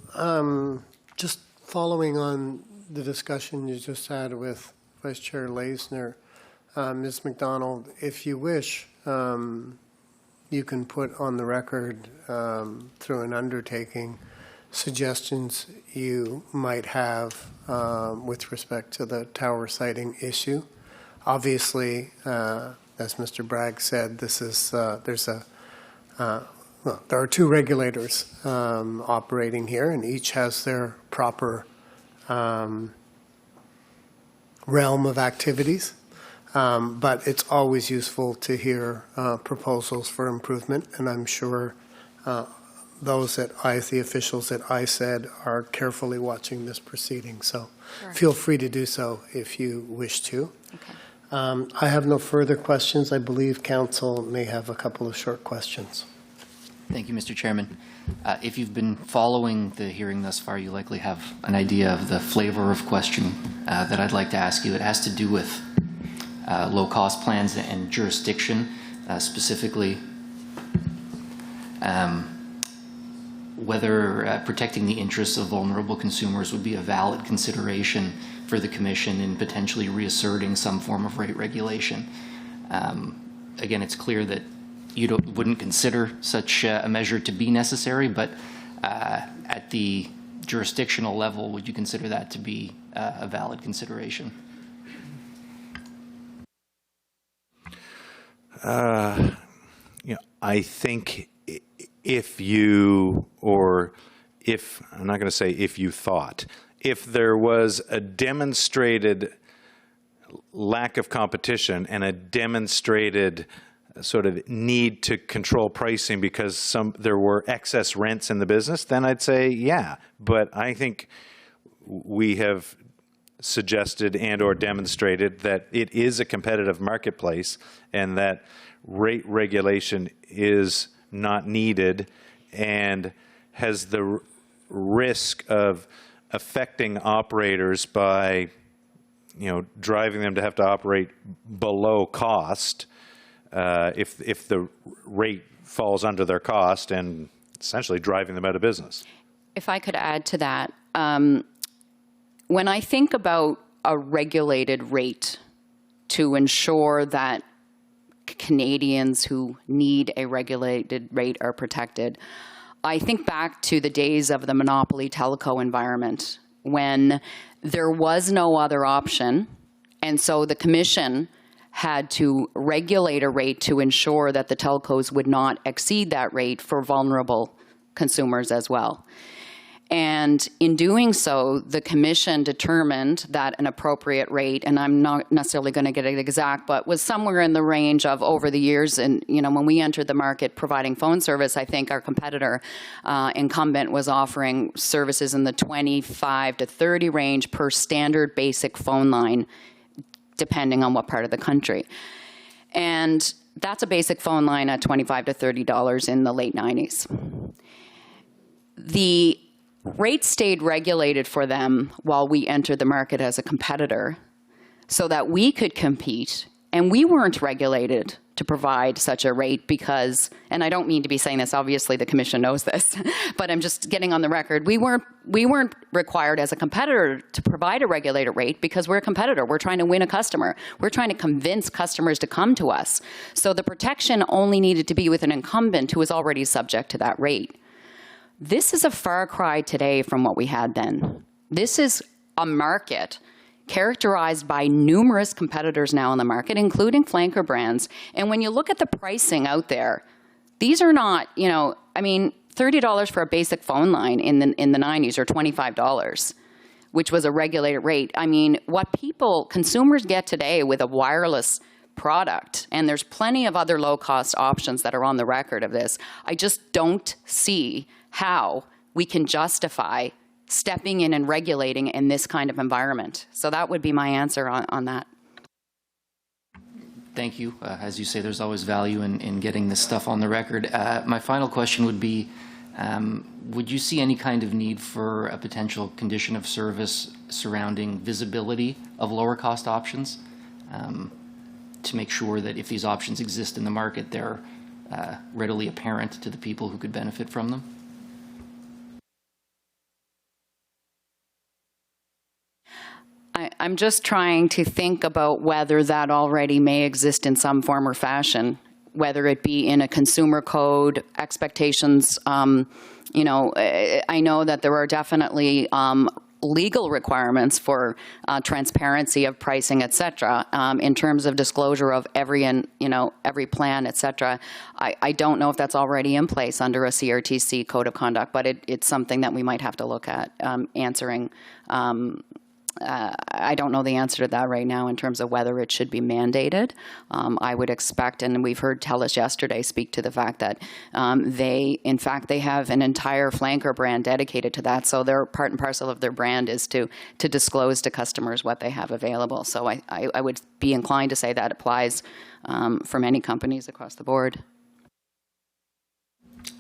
[SPEAKER 1] Just following on the discussion you just had with Vice Chair Leisner, Ms. McDonald, if you wish, you can put on the record through an undertaking suggestions you might have with respect to the tower siting issue. Obviously, as Mr. Bragg said, this is well, there are two regulators operating here, and each has their proper realm of activities. But it's always useful to hear proposals for improvement, and I'm sure the officials that I said are carefully watching this proceeding. So feel free to do so if you wish to.
[SPEAKER 8] Okay.
[SPEAKER 1] I have no further questions. I believe Council may have a couple of short questions.
[SPEAKER 9] Thank you, Mr. Chairman. If you've been following the hearing thus far, you likely have an idea of the flavor of question that I'd like to ask you. It has to do with low-cost plans and jurisdiction, specifically. whether protecting the interests of vulnerable consumers would be a valid consideration for the Commission in potentially reasserting some form of rate regulation. Again, it's clear that you wouldn't consider such a measure to be necessary, but at the jurisdictional level, would you consider that to be a valid consideration?
[SPEAKER 4] I think if you, or if, I'm not going to say if you thought, if there was a demonstrated lack of competition and a demonstrated sort of need to control pricing because there were excess rents in the business, then I'd say yeah. But I think we have suggested and or demonstrated that it is a competitive marketplace and that rate regulation is not needed and has the risk of affecting operators by, driving them to have to operate below cost if the rate falls under their cost, and essentially driving them out of business.
[SPEAKER 3] If I could add to that, when I think about a regulated rate to ensure that Canadians who need a regulated rate are protected, I think back to the days of the monopoly telco environment when there was no other option, and so the Commission had to regulate a rate to ensure that the telcos would not exceed that rate for vulnerable consumers as well. And in doing so, the Commission determined that an appropriate rate, and I'm not necessarily going to get it exact, but was somewhere in the range of over the years. And when we entered the market providing phone service, I think our competitor incumbent was offering services in the 25 to 30 range per standard basic phone line, depending on what part of the country. And that's a basic phone line at $25 to $30 in the late 90s. The rates stayed regulated for them while we entered the market as a competitor so that we could compete, and we weren't regulated to provide such a rate because, and I don't mean to be saying this, obviously the Commission knows this, but I'm just getting on the record, we weren't required as a competitor to provide a regulated rate because we're a competitor. We're trying to win a customer. We're trying to convince customers to come to us. So the protection only needed to be with an incumbent who was already subject to that rate. This is a far cry today from what we had then. This is a market characterized by numerous competitors now in the market, including flanker brands. And when you look at the pricing out there, these are not, $30 for a basic phone line in the 90s, or $25, which was a regulated rate. I mean, what consumers get today with a wireless product, and there's plenty of other low-cost options that are on the record of this, I just don't see how we can justify stepping in and regulating in this kind of environment. So that would be my answer on that.
[SPEAKER 9] Thank you. As you say, there's always value in getting this stuff on the record. My final question would be, would you see any kind of need for a potential condition of service surrounding visibility of lower cost options to make sure that if these options exist in the market, they're readily apparent to the people who could benefit from them?
[SPEAKER 3] I'm just trying to think about whether that already may exist in some form or fashion, whether it be in a consumer code, expectations. I know that there are definitely legal requirements for transparency of pricing, et cetera, in terms of disclosure of every plan, et cetera. I don't know if that's already in place under a CRTC code of conduct, but it's something that we might have to look at answering. I don't know the answer to that right now in terms of whether it should be mandated. I would expect, and we've heard TELUS yesterday speak to the fact that they have an entire flanker brand dedicated to that. So they're part and parcel of their brand is to disclose to customers what they have available. So I would be inclined to say that applies for many companies across the board.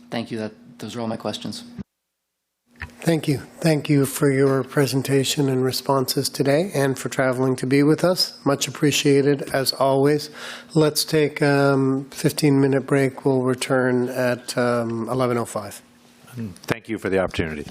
[SPEAKER 9] Thank you. Those are all my questions.
[SPEAKER 1] Thank you. Thank you for your presentation and responses today and for traveling to be with us. Much appreciated, as always. Let's take a 15-minute break. We'll return at 11:05.
[SPEAKER 4] Thank you for the opportunity.